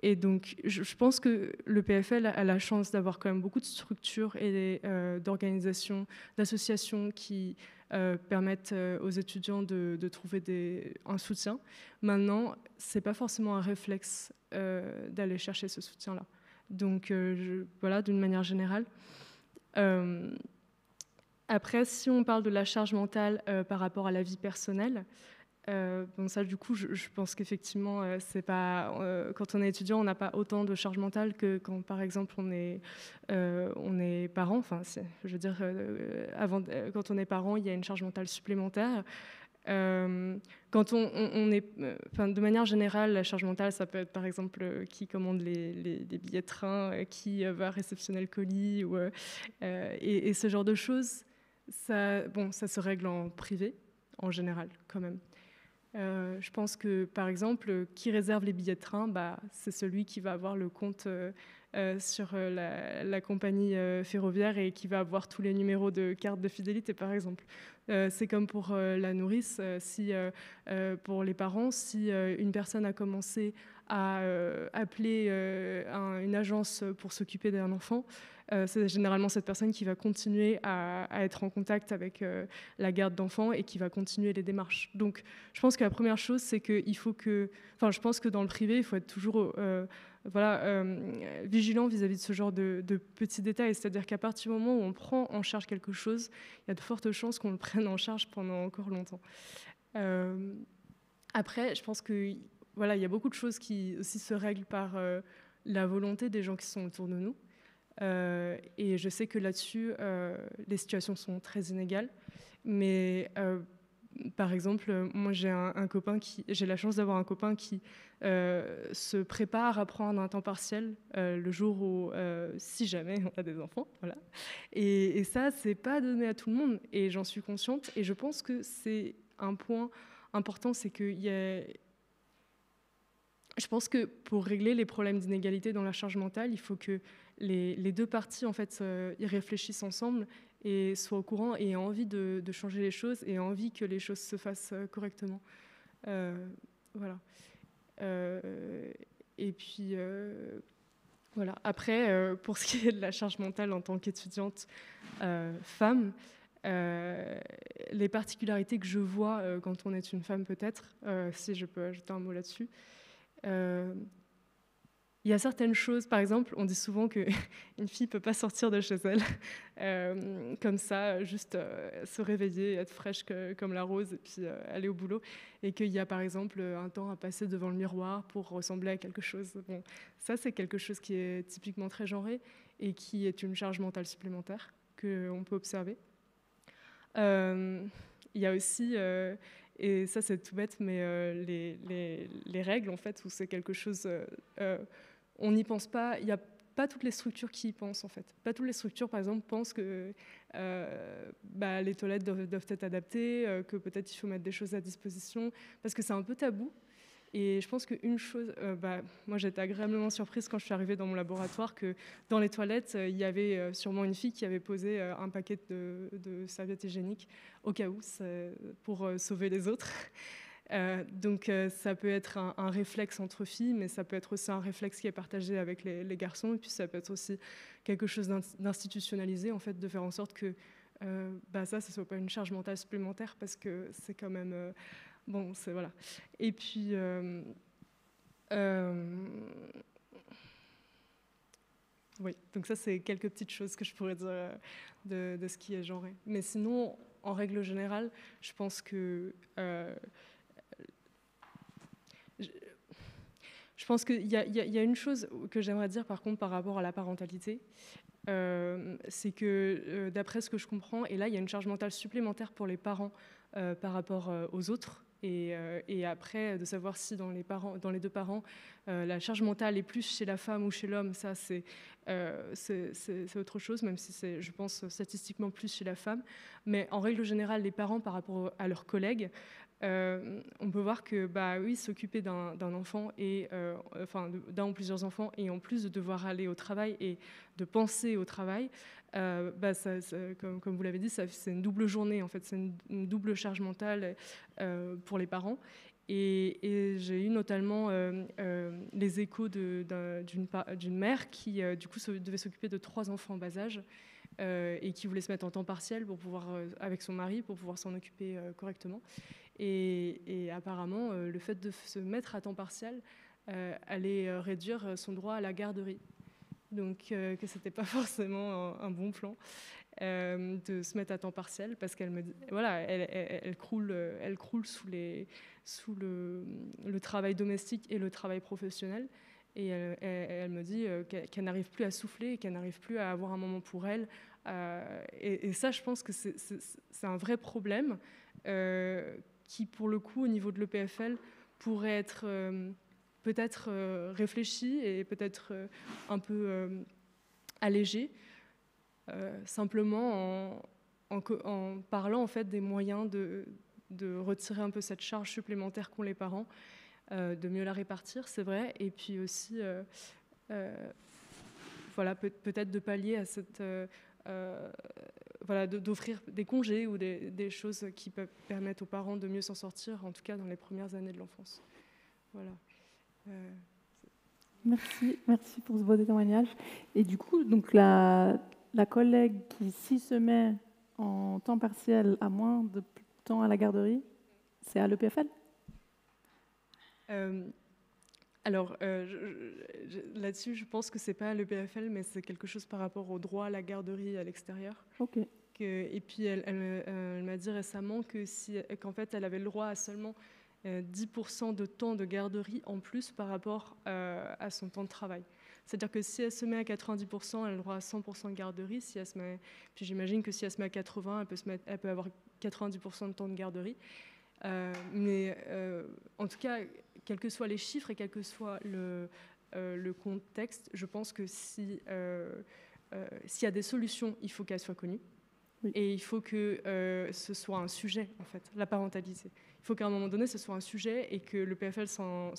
Et donc, je pense que le PFL a la chance d'avoir quand même beaucoup de structures et d'organisations, d'associations qui permettent aux étudiants de trouver un soutien. Maintenant, ce n'est pas forcément un réflexe d'aller chercher ce soutien-là. Donc, voilà, d'une manière générale. Après, si on parle de la charge mentale par rapport à la vie personnelle, bon, ça, du coup, je pense qu'effectivement, c'est pas, quand on est étudiant, on n'a pas autant de charge mentale que quand, par exemple, on est parent. Enfin, je veux dire, quand on est parent, il y a une charge mentale supplémentaire. Quand on est, de manière générale, la charge mentale, ça peut être par exemple qui commande les billets de train, qui va réceptionner le colis, et ce genre de choses. Ça se règle en privé, en général, quand même. Je pense que, par exemple, qui réserve les billets de train, c'est celui qui va avoir le compte sur la compagnie ferroviaire et qui va avoir tous les numéros de carte de fidélité, par exemple. C'est comme pour la nourrice, pour les parents, si une personne a commencé à appeler une agence pour s'occuper d'un enfant, c'est généralement cette personne qui va continuer à être en contact avec la garde d'enfants et qui va continuer les démarches. Donc, je pense que la première chose, c'est qu'il faut que... Enfin, je pense que dans le privé, il faut être toujours vigilant vis-à-vis de ce genre de petits détails. C'est-à-dire qu'à partir du moment où on prend en charge quelque chose, il y a de fortes chances qu'on le prenne en charge pendant encore longtemps. Après, je pense qu'il y a beaucoup de choses qui aussi se règlent par la volonté des gens qui sont autour de nous. Et je sais que là-dessus, les situations sont très inégales. Mais par exemple, moi j'ai la chance d'avoir un copain qui se prépare à prendre un temps partiel le jour où, si jamais on a des enfants, voilà. Et ça, c'est pas donné à tout le monde. Et j'en suis consciente. Et je pense que c'est un point important, c'est qu'il y a... Je pense que pour régler les problèmes d'inégalité dans la charge mentale, il faut que les deux parties en fait, y réfléchissent ensemble et soient au courant et aient envie de changer les choses et aient envie que les choses se fassent correctement. Voilà. Et puis, voilà. Après, pour ce qui est de la charge mentale en tant qu'étudiante femme, les particularités que je vois quand on est une femme peut-être, si je peux ajouter un mot là-dessus, il y a certaines choses, par exemple, on dit souvent qu'une fille ne peut pas sortir de chez elle, comme ça, juste se réveiller, être fraîche comme la rose et puis aller au boulot, et qu'il y a par exemple un temps à passer devant le miroir pour ressembler à quelque chose. Bon, ça, c'est quelque chose qui est typiquement très genré et qui est une charge mentale supplémentaire qu'on peut observer. Il y a aussi... et ça, c'est tout bête, mais les règles, en fait, où c'est quelque chose... on n'y pense pas. Il n'y a pas toutes les structures qui y pensent, en fait. Pas toutes les structures, par exemple, pensent que les toilettes doivent être adaptées, que peut-être il faut mettre des choses à disposition, parce que c'est un peu tabou. Et je pense qu'une chose... moi, j'étais agréablement surprise quand je suis arrivée dans mon laboratoire que dans les toilettes, il y avait sûrement une fille qui avait posé un paquet de serviettes hygiéniques au cas où, pour sauver les autres. Donc ça peut être un réflexe entre filles, mais ça peut être aussi un réflexe qui est partagé avec les garçons, et puis ça peut être aussi quelque chose d'institutionnalisé, en fait, de faire en sorte que ça ne soit pas une charge mentale supplémentaire, parce que c'est quand même... bon, c'est voilà. Et puis... oui, donc ça, c'est quelques petites choses que je pourrais dire de ce qui est genré. Mais sinon, en règle générale, je pense que... Je pense qu'il y a une chose que j'aimerais dire, par contre, par rapport à la parentalité, c'est que, d'après ce que je comprends, et là, il y a une charge mentale supplémentaire pour les parents par rapport aux autres, et après, de savoir si dans les deux parents, la charge mentale est plus chez la femme ou chez l'homme, ça, c'est autre chose, même si c'est, je pense, statistiquement plus chez la femme. Mais en règle générale, les parents, par rapport à leurs collègues, on peut voir que oui, s'occuper d'un enfant et d'un ou plusieurs enfants, et en plus de devoir aller au travail et de penser au travail, comme vous l'avez dit, c'est une double journée en fait, c'est une double charge mentale pour les parents. Et j'ai eu notamment les échos d'une mère qui du coup devait s'occuper de 3 enfants en bas âge et qui voulait se mettre en temps partiel pour pouvoir, avec son mari, pour pouvoir s'en occuper correctement. Et apparemment, le fait de se mettre à temps partiel allait réduire son droit à la garderie. Donc que ce n'était pas forcément un bon plan de se mettre à temps partiel, parce qu'elle me dit, voilà, elle croule sous le travail domestique et le travail professionnel. Et elle me dit qu'elle n'arrive plus à souffler, qu'elle n'arrive plus à avoir un moment pour elle. Et ça, je pense que c'est un vrai problème qui, pour le coup, au niveau de l'EPFL, pourrait être peut-être réfléchi et peut-être un peu allégé, simplement en parlant en fait des moyens de retirer un peu cette charge supplémentaire qu'ont les parents, de mieux la répartir, c'est vrai, et puis aussi voilà, peut-être de pallier à cette voilà, d'offrir des congés ou des choses qui peuvent permettre aux parents de mieux s'en sortir, en tout cas dans les premières années de l'enfance. Voilà. Merci pour ce beau témoignage. Et du coup, donc la collègue qui, s'y se met en temps partiel, a moins de temps à la garderie, c'est à l'EPFL ? Alors, là-dessus, je pense que ce n'est pas à l'EPFL, mais c'est quelque chose par rapport au droit à la garderie à l'extérieur. Ok. Et puis, elle m'a dit récemment qu'en fait, elle avait le droit à seulement 10% de temps de garderie en plus par rapport à son temps de travail. C'est-à-dire que si elle se met à 90%, elle a le droit à 100% de garderie. Puis j'imagine que si elle se met à 80%, elle peut avoir 90% de temps de garderie. Mais en tout cas, quels que soient les chiffres et quel que soit le contexte, je pense que s'il y a des solutions, il faut qu'elles soient connues. Oui. Et il faut que ce soit un sujet, en fait, la parentalité. Il faut qu'à un moment donné, ce soit un sujet et que le PFL s'en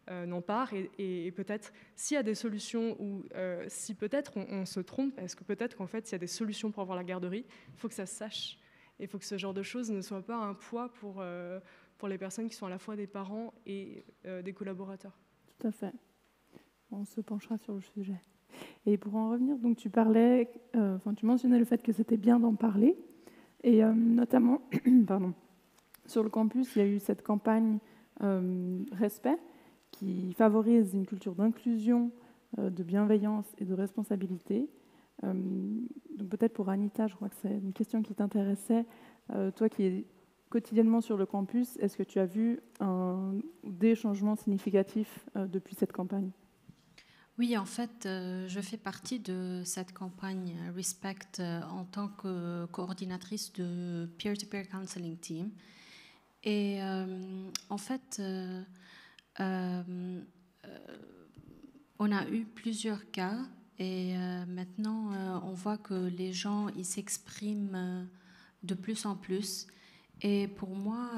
empare. Et peut-être, s'il y a des solutions ou si peut-être on se trompe, parce que peut-être qu'en fait, s'il y a des solutions pour avoir la garderie, il faut que ça se sache. Il faut que ce genre de choses ne soit pas un poids pour les personnes qui sont à la fois des parents et des collaborateurs. Tout à fait. On se penchera sur le sujet. Et pour en revenir, donc tu parlais, tu mentionnais le fait que c'était bien d'en parler, et notamment, sur le campus, il y a eu cette campagne Respect qui favorise une culture d'inclusion, de bienveillance et de responsabilité. Donc peut-être pour Anita, je crois que c'est une question qui t'intéressait, toi qui es quotidiennement sur le campus, est-ce que tu as vu des changements significatifs depuis cette campagne ? Oui, en fait, je fais partie de cette campagne Respect en tant que coordinatrice de Peer-to-Peer Counseling Team. Et en fait, on a eu plusieurs cas et maintenant, on voit que les gens ils s'expriment de plus en plus. Et pour moi,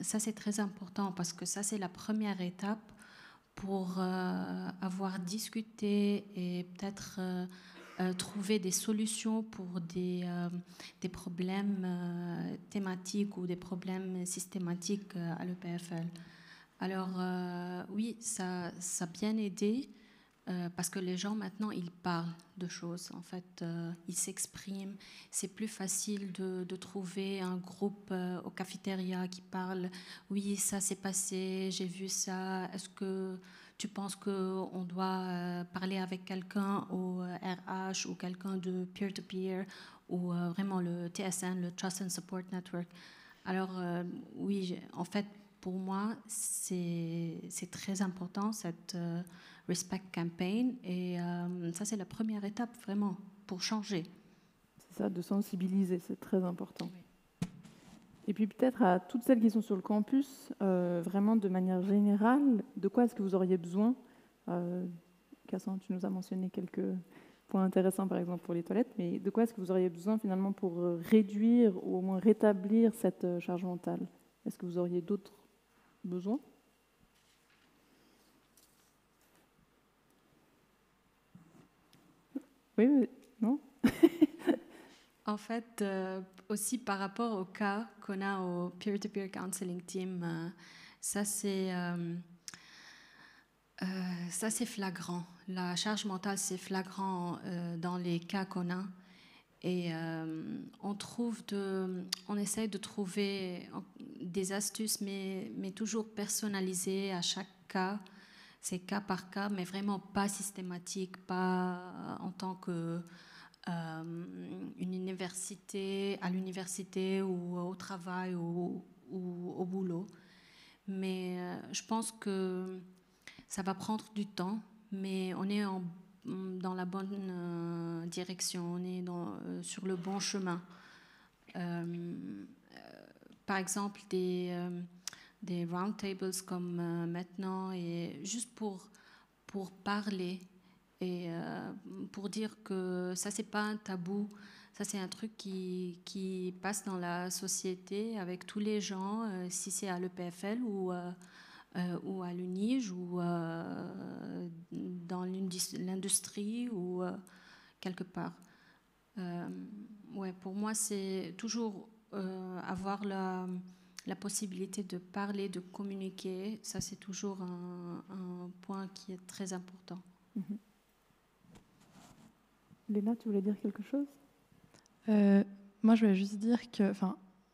ça c'est très important parce que ça c'est la première étape pour avoir discuté et peut-être trouver des solutions pour des problèmes thématiques ou des problèmes systématiques à l'EPFL. Alors oui, ça a bien aidé parce que les gens maintenant, ils parlent de choses. En fait, ils s'expriment. C'est plus facile de trouver un groupe au cafétéria qui parle. Oui, ça s'est passé, j'ai vu ça. Est-ce que tu penses qu'on doit parler avec quelqu'un au RH ou quelqu'un de peer-to-peer ou vraiment le TSN, le Trust and Support Network? Alors oui, en fait, pour moi, c'est très important, cette Respect Campaign. Et ça, c'est la première étape, vraiment, pour changer. C'est ça, de sensibiliser, c'est très important. Oui. Et puis peut-être à toutes celles qui sont sur le campus, vraiment de manière générale, de quoi est-ce que vous auriez besoin Cassandre, tu nous as mentionné quelques points intéressants, par exemple, pour les toilettes, mais de quoi est-ce que vous auriez besoin, finalement, pour réduire ou au moins rétablir cette charge mentale ? Est-ce que vous auriez d'autres besoins? Oui, mais non. En fait, aussi par rapport au cas qu'on a au peer-to-peer counseling team, ça c'est flagrant. La charge mentale, c'est flagrant dans les cas qu'on a. Et on essaye de trouver des astuces, mais toujours personnalisées à chaque cas. C'est cas par cas, mais vraiment pas systématique, pas en tant que une université, à l'université ou au travail ou au boulot. Mais je pense que ça va prendre du temps, mais on est dans la bonne direction, on est sur le bon chemin. Par exemple, des roundtables comme maintenant, et juste pour parler et pour dire que ça, c'est pas un tabou, ça, c'est un truc qui passe dans la société avec tous les gens, si c'est à l'EPFL ou à l'UNIGE ou dans l'industrie ou quelque part. Ouais, pour moi, c'est toujours avoir la possibilité de parler, de communiquer. Ça, c'est toujours un point qui est très important. Mm-hmm. Léna, tu voulais dire quelque chose? Moi, je voulais juste dire que,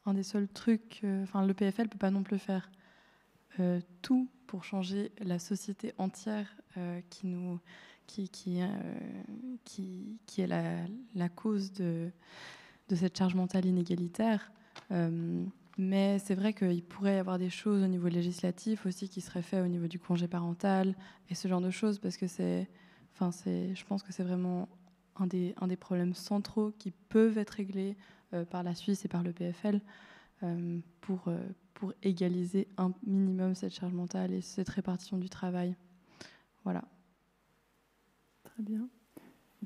un des seuls trucs, l'EPFL ne peut pas non plus faire tout pour changer la société entière qui est la cause de cette charge mentale inégalitaire. Mais c'est vrai qu'il pourrait y avoir des choses au niveau législatif aussi qui seraient faites au niveau du congé parental et ce genre de choses, parce que je pense que c'est vraiment un des problèmes centraux qui peuvent être réglés par la Suisse et par le PFL pour égaliser un minimum cette charge mentale et cette répartition du travail. Voilà. Très bien.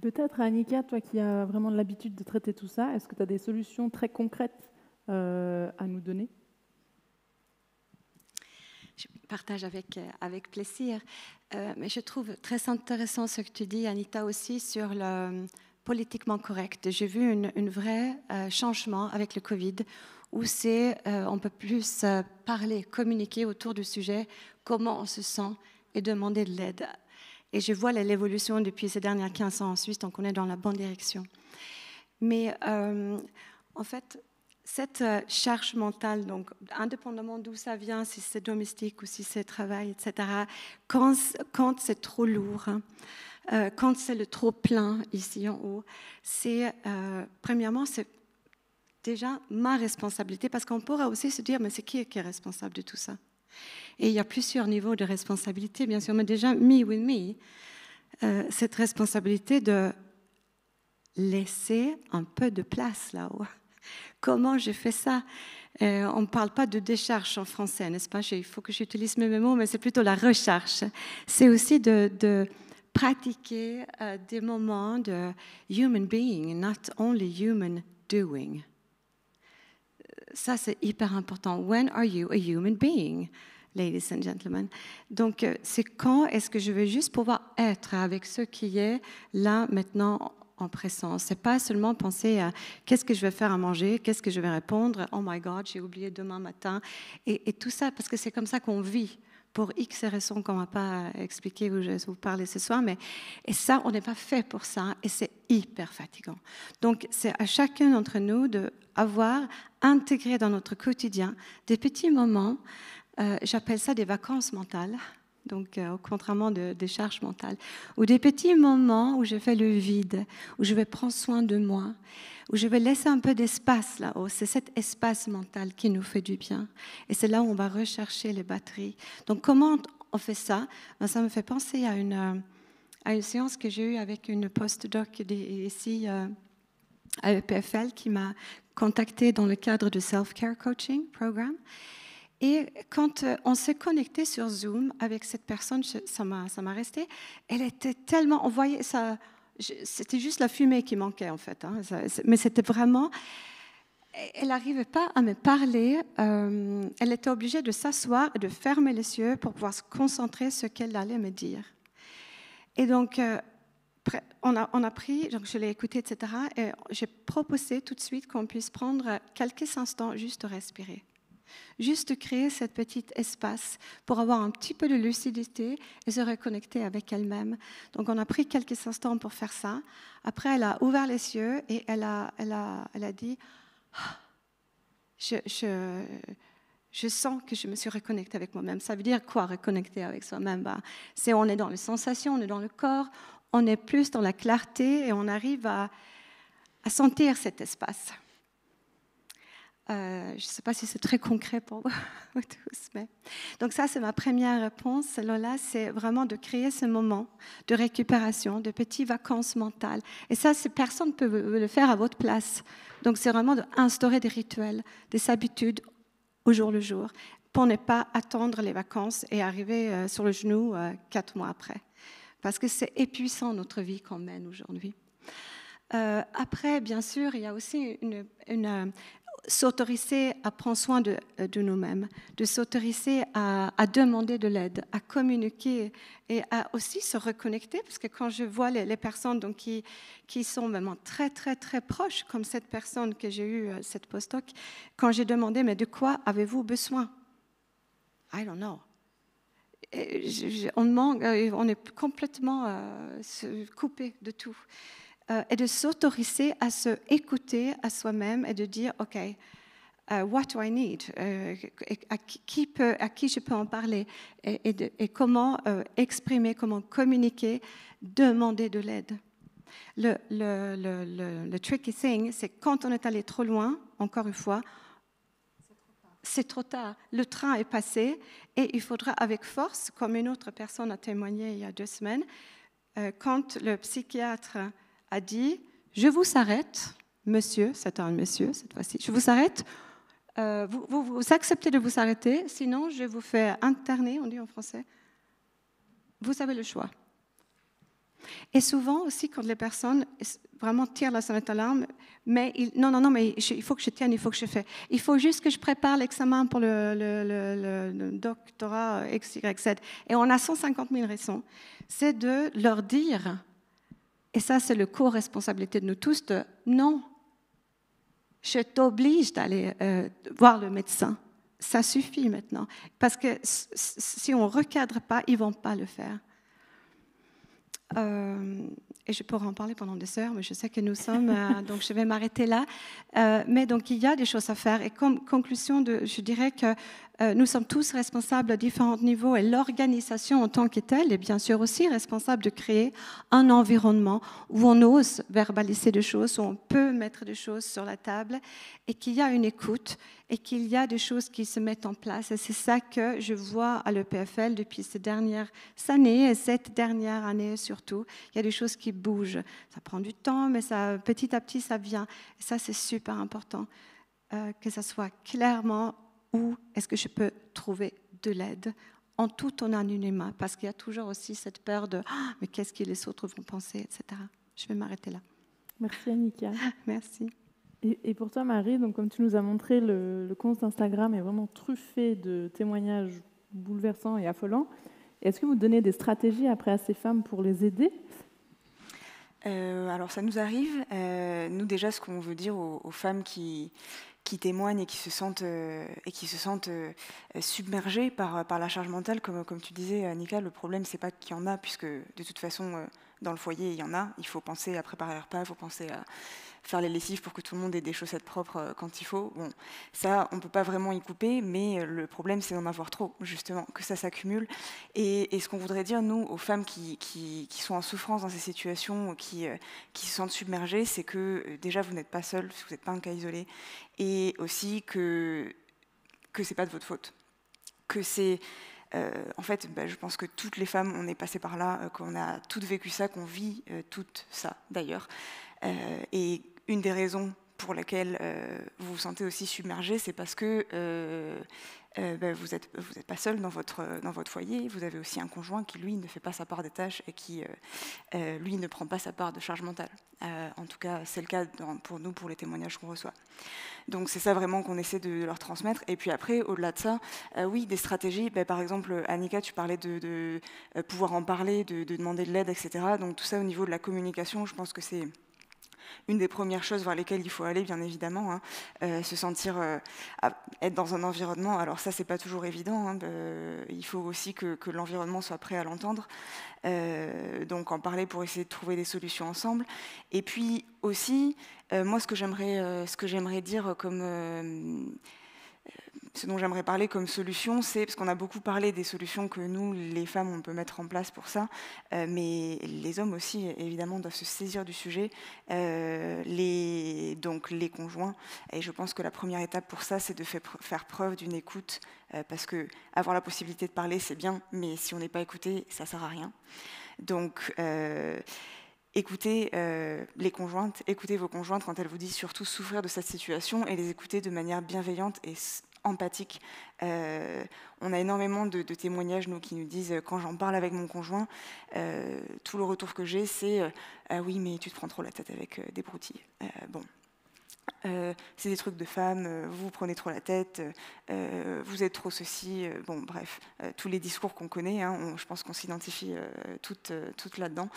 Peut-être, Annika, toi qui as vraiment l'habitude de traiter tout ça, est-ce que tu as des solutions très concrètes à nous donner? Je partage avec plaisir. Mais je trouve très intéressant ce que tu dis, Anita, aussi sur le politiquement correct. J'ai vu un vrai changement avec le Covid, où on peut plus parler, communiquer autour du sujet, comment on se sent et demander de l'aide. Et je vois l'évolution depuis ces dernières 15 ans en Suisse, donc on est dans la bonne direction. Mais en fait, cette charge mentale, donc indépendamment d'où ça vient, si c'est domestique ou si c'est travail, etc., quand c'est trop lourd, quand c'est le trop plein ici en haut, premièrement, c'est déjà ma responsabilité, parce qu'on pourra aussi se dire, mais c'est qui est responsable de tout ça? Et il y a plusieurs niveaux de responsabilité, bien sûr, mais déjà, me with me, cette responsabilité de laisser un peu de place là-haut. Comment je fais ça? On ne parle pas de décharge en français, n'est-ce pas? Il faut que j'utilise mes mots, mais c'est plutôt la recherche. C'est aussi de pratiquer des moments de human being, not only human doing. Ça, c'est hyper important. When are you a human being, ladies and gentlemen? Donc, c'est quand est-ce que je vais juste pouvoir être avec ce qui est là, maintenant, en présence. C'est pas seulement penser à qu'est-ce que je vais faire à manger, qu'est-ce que je vais répondre, oh my God, j'ai oublié demain matin, et tout ça, parce que c'est comme ça qu'on vit, pour X raisons qu'on ne va pas expliquer ou je vais vous parler ce soir, et ça, on n'est pas fait pour ça, et c'est hyper fatigant. Donc, c'est à chacun d'entre nous d'avoir intégré dans notre quotidien des petits moments, j'appelle ça des vacances mentales, donc contrairement des charges mentales, ou des petits moments où je fais le vide, où je vais prendre soin de moi, où je vais laisser un peu d'espace là-haut. C'est cet espace mental qui nous fait du bien. Et c'est là où on va rechercher les batteries. Donc comment on fait ça? Ça me fait penser à une séance que j'ai eue avec une postdoc ici à EPFL qui m'a contactée dans le cadre du Self-Care Coaching Programme. Et quand on s'est connecté sur Zoom avec cette personne, ça m'a resté, elle était tellement, on voyait ça, c'était juste la fumée qui manquait en fait, hein, mais c'était vraiment, elle n'arrivait pas à me parler. Elle était obligée de s'asseoir et de fermer les yeux pour pouvoir se concentrer sur ce qu'elle allait me dire. Et donc, on a pris, donc je l'ai écouté, etc. Et j'ai proposé tout de suite qu'on puisse prendre quelques instants juste respirer. Juste créer cet petit espace pour avoir un petit peu de lucidité et se reconnecter avec elle-même. Donc, on a pris quelques instants pour faire ça. Après, elle a ouvert les yeux et elle a dit « Je sens que je me suis reconnectée avec moi-même. » Ça veut dire quoi, reconnecter avec soi-même? On est dans les sensations, on est dans le corps, on est plus dans la clarté et on arrive à sentir cet espace. Je ne sais pas si c'est très concret pour vous tous. Mais... Donc ça, c'est ma première réponse. Là, c'est vraiment de créer ce moment de récupération, de petites vacances mentales. Et ça, personne ne peut le faire à votre place. Donc c'est vraiment d'instaurer des rituels, des habitudes au jour le jour, pour ne pas attendre les vacances et arriver sur le genou 4 mois après. Parce que c'est épuisant notre vie qu'on mène aujourd'hui. Après, bien sûr, il y a aussi s'autoriser à prendre soin de nous-mêmes, de s'autoriser à demander de l'aide, à communiquer et à aussi se reconnecter, parce que quand je vois les personnes donc, qui sont vraiment très, très, très proches, comme cette personne que j'ai eue, cette postdoc, quand j'ai demandé, mais de quoi avez-vous besoin? I don't know. On est complètement coupé de tout. Et de s'autoriser à se écouter à soi-même et de dire, OK, what do I need? À qui je peux en parler? Et comment exprimer, comment communiquer, demander de l'aide. Le tricky thing, c'est quand on est allé trop loin, encore une fois, c'est trop tard. Le train est passé et il faudra avec force, comme une autre personne a témoigné il y a 2 semaines, quand le psychiatre a dit, je vous arrête, monsieur, c'est un monsieur cette fois-ci, je vous arrête, vous acceptez de vous arrêter, sinon je vous fais interner, on dit en français, vous avez le choix. Et souvent aussi quand les personnes vraiment tirent la sonnette d'alarme, mais non, mais il faut que je tienne, il faut que je fasse. Il faut juste que je prépare l'examen pour le doctorat X, Y, Z. Et on a 150 000 raisons. C'est de leur dire, et ça c'est le co-responsabilité de nous tous, de non, je t'oblige d'aller voir le médecin. Ça suffit maintenant. Parce que si on ne recadre pas, ils ne vont pas le faire. Et je pourrais en parler pendant des heures, mais je sais que nous sommes, donc je vais m'arrêter là. Mais donc il y a des choses à faire. Et comme conclusion, je dirais que nous sommes tous responsables à différents niveaux et l'organisation en tant que telle est bien sûr aussi responsable de créer un environnement où on ose verbaliser des choses, où on peut mettre des choses sur la table et qu'il y a une écoute et qu'il y a des choses qui se mettent en place. Et c'est ça que je vois à l'EPFL depuis ces dernières années et cette dernière année surtout. Il y a des choses qui bougent. Ça prend du temps, mais ça, petit à petit, ça vient. Et ça, c'est super important, que ça soit clairement où est-ce que je peux trouver de l'aide en tout en anonymat, parce qu'il y a toujours aussi cette peur de « mais qu'est-ce que les autres vont penser ?» etc. Je vais m'arrêter là. Merci Annika. Merci. Et pour toi Marie, donc comme tu nous as montré, le compte Instagram est vraiment truffé de témoignages bouleversants et affolants. Est-ce que vous donnez des stratégies après à ces femmes pour les aider ? Alors ça nous arrive. Nous déjà, ce qu'on veut dire aux femmes qui témoignent et qui se sentent submergées par la charge mentale, comme tu disais, Annika, le problème c'est pas qu'il y en a, puisque de toute façon dans le foyer il y en a. Il faut penser à préparer les repas, il faut penser à faire les lessives pour que tout le monde ait des chaussettes propres quand il faut. Bon, ça, on ne peut pas vraiment y couper, mais le problème, c'est d'en avoir trop, justement, que ça s'accumule. Et ce qu'on voudrait dire, nous, aux femmes qui sont en souffrance dans ces situations, qui se sentent submergées, c'est que déjà, vous n'êtes pas seules, vous n'êtes pas un cas isolé, et aussi que ce n'est pas de votre faute. Que c'est... en fait, je pense que toutes les femmes, on est passées par là, qu'on a toutes vécu ça, qu'on vit tout ça, d'ailleurs. Et une des raisons pour laquelle vous vous sentez aussi submergé, c'est parce que vous n'êtes pas seul dans votre foyer, vous avez aussi un conjoint qui, lui, ne fait pas sa part des tâches et qui, lui, ne prend pas sa part de charge mentale. En tout cas, c'est le cas pour nous, pour les témoignages qu'on reçoit. Donc c'est ça vraiment qu'on essaie de leur transmettre. Et puis après, au-delà de ça, oui, des stratégies. Par exemple, Annika, tu parlais de pouvoir en parler, de demander de l'aide, etc. Donc tout ça au niveau de la communication, je pense que c'est une des premières choses vers lesquelles il faut aller, bien évidemment, hein, se sentir, être dans un environnement. Alors ça, c'est pas toujours évident. Hein, il faut aussi que l'environnement soit prêt à l'entendre. Donc en parler pour essayer de trouver des solutions ensemble. Et puis aussi, moi, ce que j'aimerais dire comme ce dont j'aimerais parler comme solution, c'est, parce qu'on a beaucoup parlé des solutions que nous, les femmes, on peut mettre en place pour ça, mais les hommes aussi, évidemment, doivent se saisir du sujet, donc les conjoints. Et je pense que la première étape pour ça, c'est de faire preuve d'une écoute, parce que avoir la possibilité de parler, c'est bien, mais si on n'est pas écouté, ça ne sert à rien. Donc, écoutez les conjointes, écoutez vos conjointes quand elles vous disent surtout souffrir de cette situation, et les écouter de manière bienveillante et empathique. On a énormément de témoignages, nous, qui nous disent, quand j'en parle avec mon conjoint, tout le retour que j'ai, c'est oui, mais tu te prends trop la tête avec des broutilles. Bon. C'est des trucs de femmes, vous prenez trop la tête, vous êtes trop ceci, bon bref, tous les discours qu'on connaît, hein, je pense qu'on s'identifie toutes là-dedans.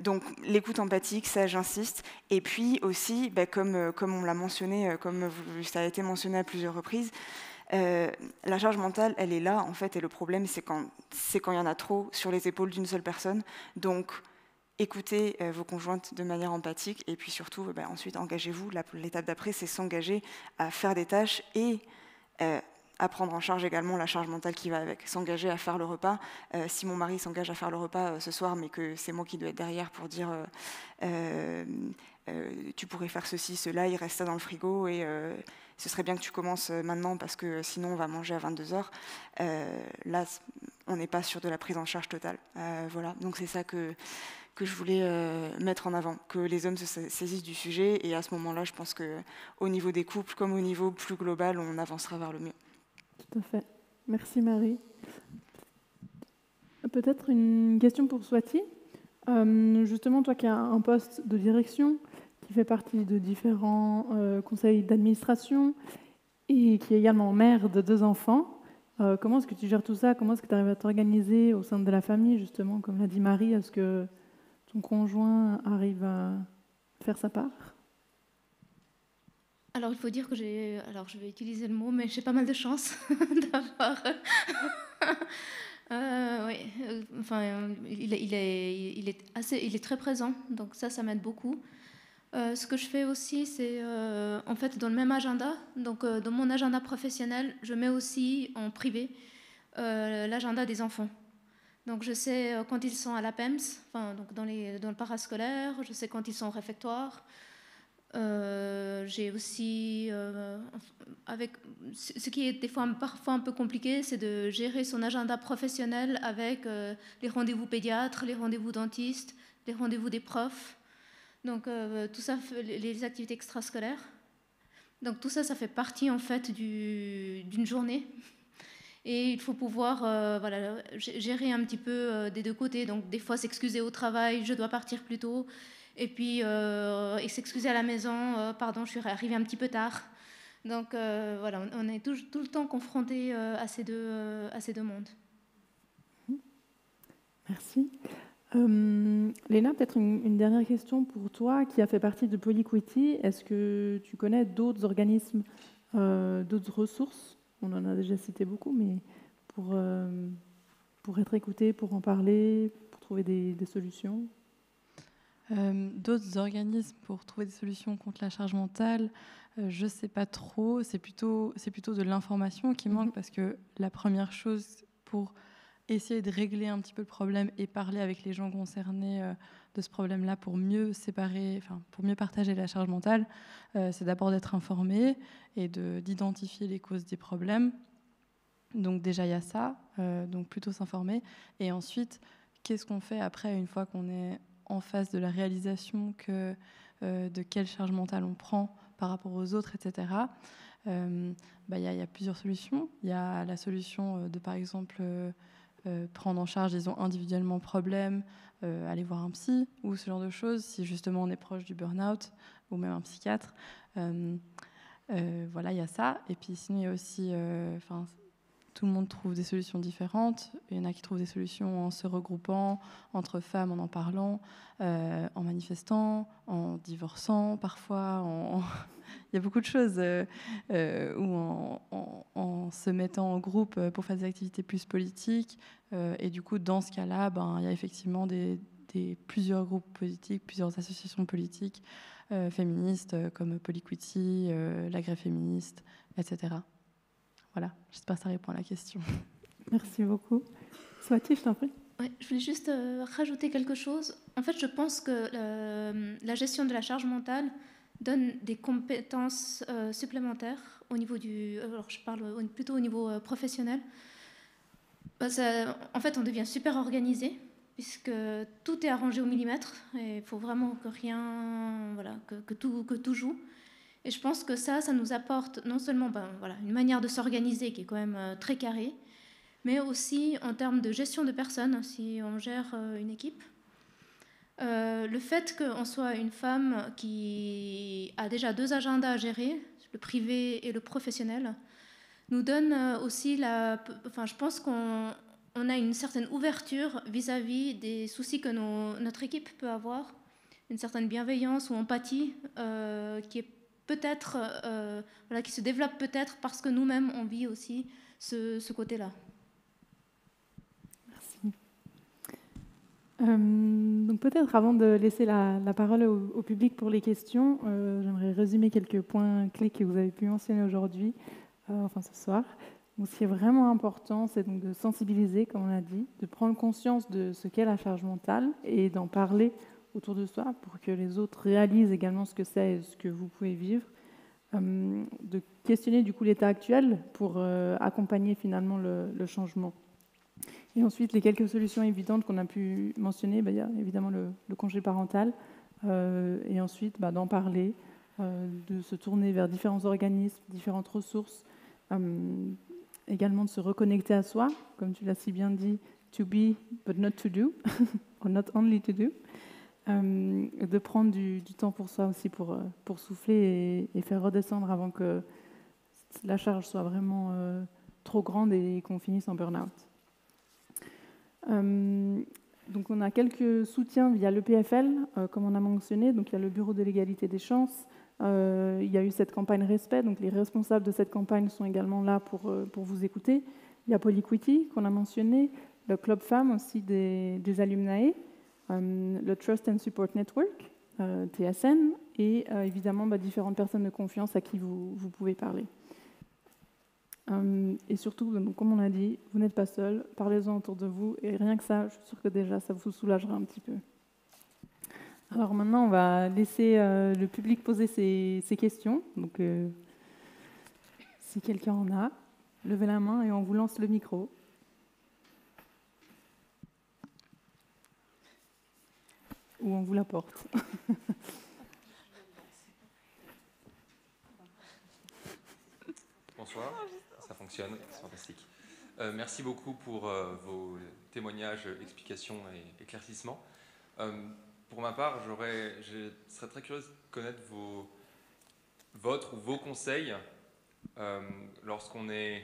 Donc l'écoute empathique, ça j'insiste. Et puis aussi, comme on l'a mentionné, ça a été mentionné à plusieurs reprises, la charge mentale, elle est là en fait, et le problème c'est quand il y en a trop sur les épaules d'une seule personne. Donc écoutez vos conjointes de manière empathique, et puis surtout ensuite engagez-vous. L'étape d'après, c'est s'engager à faire des tâches et à prendre en charge également la charge mentale qui va avec. S'engager à faire le repas. Si mon mari s'engage à faire le repas ce soir, mais que c'est moi qui dois être derrière pour dire tu pourrais faire ceci, cela, il reste ça dans le frigo, et ce serait bien que tu commences maintenant parce que sinon on va manger à 22h. Là, on n'est pas sur de la prise en charge totale. Voilà, donc c'est ça que je voulais mettre en avant, que les hommes se saisissent du sujet, et à ce moment-là, je pense qu'au niveau des couples, comme au niveau plus global, on avancera vers le mieux. Tout à fait. Merci Marie. Peut-être une question pour Swati. Justement, toi qui as un poste de direction, qui fait partie de différents conseils d'administration et qui est également mère de 2 enfants, comment est-ce que tu gères tout ça? Comment est-ce que tu arrives à t'organiser au sein de la famille, justement, comme l'a dit Marie? Est-ce que ton conjoint arrive à faire sa part? Alors, il faut dire que je vais utiliser le mot, mais j'ai pas mal de chance d'avoir... oui, il est très présent, donc ça m'aide beaucoup. Ce que je fais aussi, c'est en fait dans le même agenda, donc dans mon agenda professionnel, je mets aussi en privé l'agenda des enfants. Donc je sais quand ils sont à la PEMS, donc dans le parascolaire, je sais quand ils sont au réfectoire. J'ai aussi, avec ce qui est parfois un peu compliqué, c'est de gérer son agenda professionnel avec les rendez-vous pédiatres, les rendez-vous dentistes, les rendez-vous des profs. Donc tout ça, les activités extrascolaires. Donc tout ça, ça fait partie en fait d'une journée. Et il faut pouvoir gérer un petit peu des 2 côtés. Donc des fois s'excuser au travail, je dois partir plus tôt. Et puis et s'excuser à la maison, pardon, je suis arrivée un petit peu tard. Donc voilà, on est tout le temps confronté à ces deux mondes. Merci. Léna, peut-être une dernière question pour toi qui a fait partie de Polyquity. Est-ce que tu connais d'autres organismes, d'autres ressources? On en a déjà cité beaucoup, mais pour être écouté, pour en parler, pour trouver des solutions? D'autres organismes pour trouver des solutions contre la charge mentale, je ne sais pas trop. C'est plutôt de l'information qui manque, parce que la première chose pour essayer de régler un petit peu le problème et parler avec les gens concernés de ce problème-là pour mieux pour mieux partager la charge mentale, c'est d'abord d'être informé et d'identifier les causes des problèmes. Donc déjà, il y a ça, donc plutôt s'informer. Et ensuite, qu'est-ce qu'on fait après, une fois qu'on est en face de la réalisation que de quelle charge mentale on prend par rapport aux autres, etc. Il y a plusieurs solutions. Il y a la solution de, par exemple, prendre en charge, disons, individuellement le problème, aller voir un psy ou ce genre de choses, si justement on est proche du burn-out, ou même un psychiatre. Voilà, il y a ça. Et puis sinon, il y a aussi... tout le monde trouve des solutions différentes. Il y en a qui trouvent des solutions en se regroupant, entre femmes, en parlant, en manifestant, en divorçant parfois. Il y a beaucoup de choses. Ou en se mettant en groupe pour faire des activités plus politiques. Et du coup, dans ce cas-là, il y a effectivement plusieurs groupes politiques, plusieurs associations politiques féministes, comme Polyquity, la Grève féministe, etc. Voilà, j'espère que ça répond à la question. Merci beaucoup. Swati, je t'en prie. Ouais, je voulais juste rajouter quelque chose. En fait, je pense que la gestion de la charge mentale donne des compétences supplémentaires au niveau du... Alors, je parle plutôt au niveau professionnel. En fait, on devient super organisé, puisque tout est arrangé au millimètre, et il faut vraiment que rien... Voilà, que tout joue. Et je pense que ça nous apporte non seulement une manière de s'organiser qui est quand même très carrée, mais aussi en termes de gestion de personnes, si on gère une équipe. Le fait qu'on soit une femme qui a déjà 2 agendas à gérer, le privé et le professionnel, nous donne aussi je pense qu'on a une certaine ouverture vis-à-vis des soucis que notre équipe peut avoir, une certaine bienveillance ou empathie qui est peut-être, qui se développe peut-être parce que nous-mêmes, on vit aussi ce côté-là. Merci. Donc peut-être avant de laisser la parole au public pour les questions, j'aimerais résumer quelques points clés que vous avez pu mentionner aujourd'hui, ce soir. Donc, ce qui est vraiment important, c'est donc de sensibiliser, comme on l'a dit, de prendre conscience de ce qu'est la charge mentale et d'en parler autour de soi pour que les autres réalisent également ce que c'est et ce que vous pouvez vivre, de questionner du coup l'état actuel pour accompagner finalement le changement. Et ensuite, les quelques solutions évidentes qu'on a pu mentionner, il y a évidemment le congé parental, et ensuite d'en parler, de se tourner vers différents organismes, différentes ressources, également de se reconnecter à soi, comme tu l'as si bien dit, to be but not to do, or not only to do. De prendre du temps pour soi aussi, pour souffler et faire redescendre avant que la charge soit vraiment trop grande et qu'on finisse en burn-out. Donc on a quelques soutiens via l'EPFL, comme on a mentionné. Donc il y a le Bureau de l'égalité des chances, il y a eu cette campagne Respect, donc les responsables de cette campagne sont également là pour vous écouter. Il y a Polyquity qu'on a mentionné, le Club Femmes aussi des Alumnae, le Trust and Support Network, TSN, et évidemment différentes personnes de confiance à qui vous pouvez parler. Et surtout, comme on a dit, vous n'êtes pas seul, parlez-en autour de vous, et rien que ça, je suis sûre que déjà ça vous soulagera un petit peu. Alors maintenant, on va laisser le public poser ses questions. Donc, si quelqu'un en a, levez la main et on vous lance le micro. Ou on vous l'apporte. Bonsoir, ça fonctionne, c'est fantastique. Merci beaucoup pour vos témoignages, explications et éclaircissements. Pour ma part, je serais très curieux de connaître votre ou vos conseils lorsqu'on est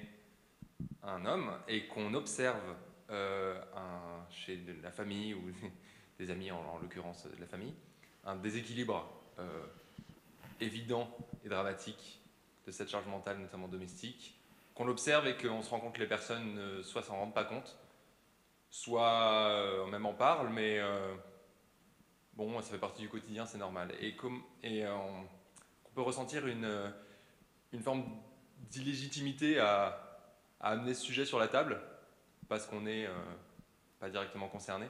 un homme et qu'on observe chez la famille ou des amis, en l'occurrence de la famille, un déséquilibre évident et dramatique de cette charge mentale, notamment domestique, qu'on l'observe et qu'on se rend compte que les personnes soit s'en rendent pas compte, soit même en parlent, mais bon, ça fait partie du quotidien, c'est normal. Et on peut ressentir une forme d'illégitimité à amener ce sujet sur la table, parce qu'on n'est pas directement concerné.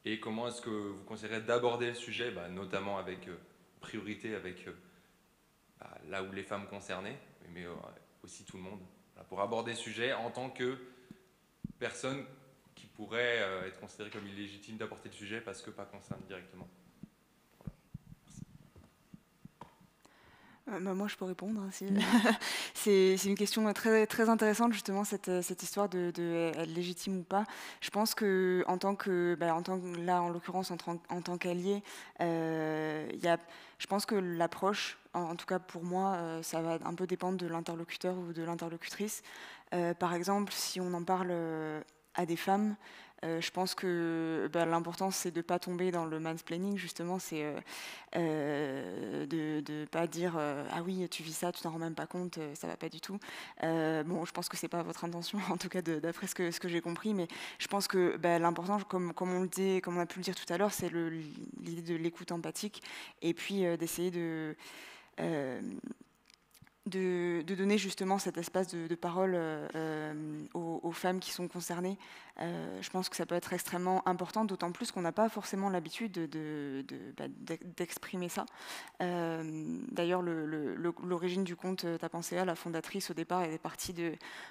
Et comment est-ce que vous conseillerez d'aborder le sujet, notamment avec priorité avec là où les femmes concernées, mais aussi tout le monde, pour aborder le sujet en tant que personne qui pourrait être considéré comme illégitime d'apporter le sujet parce que pas concerné directement. Moi, je peux répondre. Hein, si. C'est une question très, très intéressante, justement, cette histoire de être légitime ou pas. Je pense que, là, en l'occurrence, en tant qu'allié, je pense que l'approche, en tout cas pour moi, ça va un peu dépendre de l'interlocuteur ou de l'interlocutrice. Par exemple, si on en parle à des femmes, je pense que l'important, c'est de ne pas tomber dans le mansplaining, justement, c'est de ne pas dire ah oui, tu vis ça, tu t'en rends même pas compte, ça va pas du tout. Bon, je pense que c'est pas votre intention, en tout cas d'après ce que j'ai compris, mais je pense que l'important, comme on a pu le dire tout à l'heure, c'est l'idée de l'écoute empathique, et puis d'essayer de donner justement cet espace de parole aux femmes qui sont concernées. Je pense que ça peut être extrêmement important, d'autant plus qu'on n'a pas forcément l'habitude d'exprimer ça. D'ailleurs, l'origine du conte Tapenséa, la fondatrice au départ, elle est partie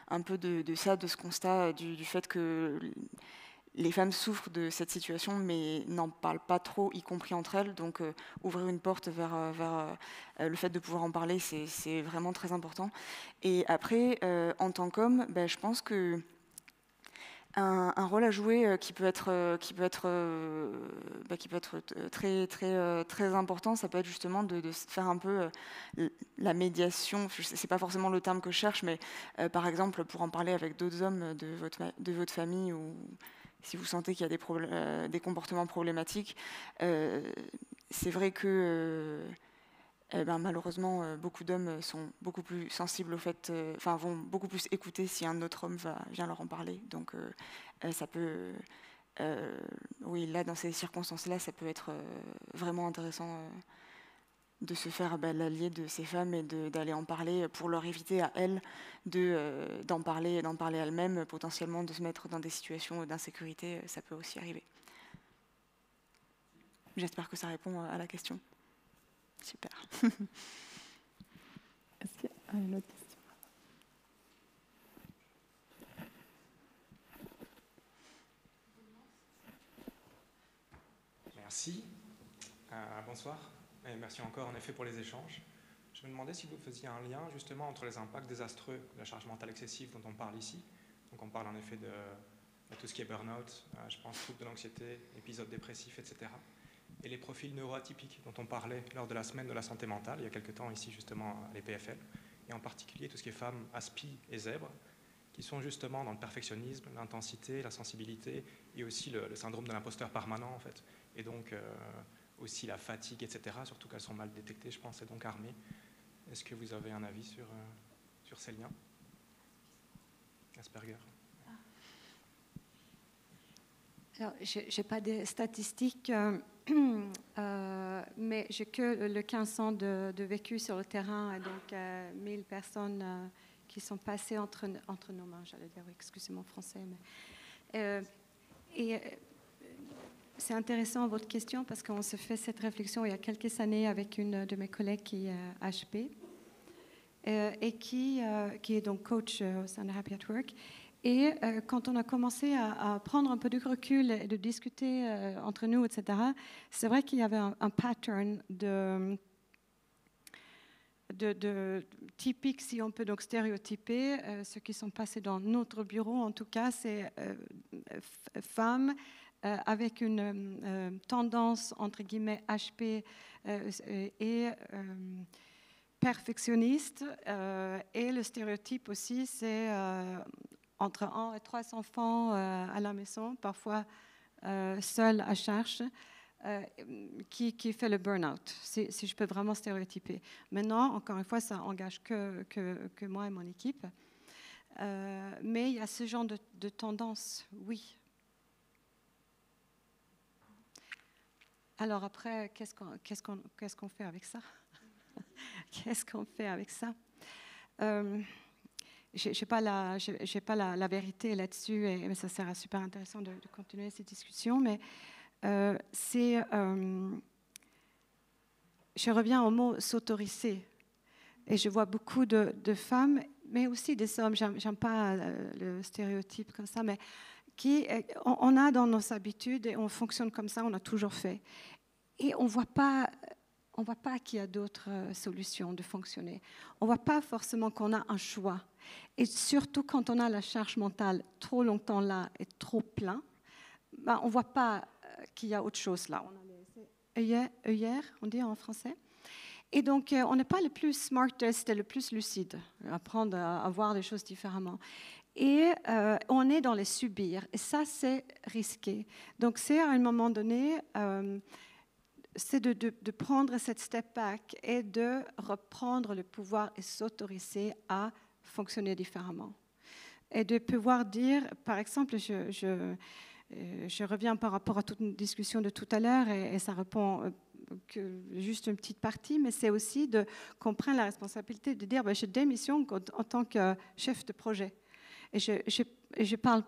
un peu de ça, de ce constat du fait que les femmes souffrent de cette situation, mais n'en parlent pas trop, y compris entre elles. Donc, ouvrir une porte vers le fait de pouvoir en parler, c'est vraiment très important. Et après, en tant qu'homme, je pense que un rôle à jouer qui peut être très, très, très important, ça peut être justement de faire un peu la médiation. C'est pas forcément le terme que je cherche, mais par exemple, pour en parler avec d'autres hommes de votre famille, ou si vous sentez qu'il y a des comportements problématiques, c'est vrai que malheureusement, beaucoup d'hommes sont beaucoup plus sensibles au fait, vont beaucoup plus écouter si un autre homme vient leur en parler. Donc, ça peut, oui, là, dans ces circonstances-là, ça peut être vraiment intéressant de se faire l'allié de ces femmes et d'aller en parler pour leur éviter à elles d'en parler elles-mêmes, potentiellement de se mettre dans des situations d'insécurité. Ça peut aussi arriver. J'espère que ça répond à la question. Super. Est-ce qu'il y a une autre question? Merci. Bonsoir. Et merci encore en effet pour les échanges. Je me demandais si vous faisiez un lien justement entre les impacts désastreux de la charge mentale excessive dont on parle ici. Donc on parle en effet de tout ce qui est burn-out, je pense troubles de l'anxiété, épisodes dépressifs, etc. Et les profils neuroatypiques dont on parlait lors de la semaine de la santé mentale, il y a quelques temps ici justement à l'EPFL, et en particulier tout ce qui est femmes, aspi et zèbres, qui sont justement dans le perfectionnisme, l'intensité, la sensibilité, et aussi le syndrome de l'imposteur permanent en fait. Et donc aussi la fatigue, etc., surtout qu'elles sont mal détectées, je pense, et donc armées. Est-ce que vous avez un avis sur ces liens? Asperger. Alors, je n'ai pas de statistiques, mais j'ai que le 15 ans de vécu sur le terrain, et donc 1000 personnes qui sont passées entre nos mains, j'allais dire, oui, excusez mon français. Mais, c'est intéressant votre question parce qu'on se fait cette réflexion il y a quelques années avec une de mes collègues qui est HP et qui est donc coach au sein de Happy at Work. Et quand on a commencé à prendre un peu de recul et de discuter entre nous, etc., c'est vrai qu'il y avait un pattern de typique, si on peut donc stéréotyper, ceux qui sont passés dans notre bureau, en tout cas, c'est femmes avec une tendance, entre guillemets, HP et perfectionniste. Et le stéréotype aussi, c'est entre 1 et 3 enfants à la maison, parfois seul à charge, qui fait le burn-out, si je peux vraiment stéréotyper. Maintenant, encore une fois, ça n'engage que moi et mon équipe. Mais il y a ce genre de tendance, oui. Alors après, qu'est-ce qu'on fait avec ça? Qu'est-ce qu'on fait avec ça? Je n'ai pas la vérité là-dessus, mais ça sera super intéressant de continuer cette discussion. Mais je reviens au mot s'autoriser. Et je vois beaucoup de femmes, mais aussi des hommes, j'aime pas le stéréotype comme ça, mais on a dans nos habitudes et on fonctionne comme ça, on a toujours fait. Et on ne voit pas qu'il y a d'autres solutions de fonctionner. On ne voit pas forcément qu'on a un choix. Et surtout quand on a la charge mentale trop longtemps là et trop plein, ben, on ne voit pas qu'il y a autre chose là. On a les œillères, on dit en français. Et donc, on n'est pas le plus smartest et le plus lucide, apprendre à voir les choses différemment. Et on est dans les subir. Et ça, c'est risqué. Donc, c'est à un moment donné, c'est de prendre cette step back et de reprendre le pouvoir et s'autoriser à fonctionner différemment. Et de pouvoir dire, par exemple, je reviens par rapport à toute une discussion de tout à l'heure et ça répond que juste une petite partie, mais c'est aussi qu'on prenne la responsabilité de dire je démissionne en tant que chef de projet. Et je parle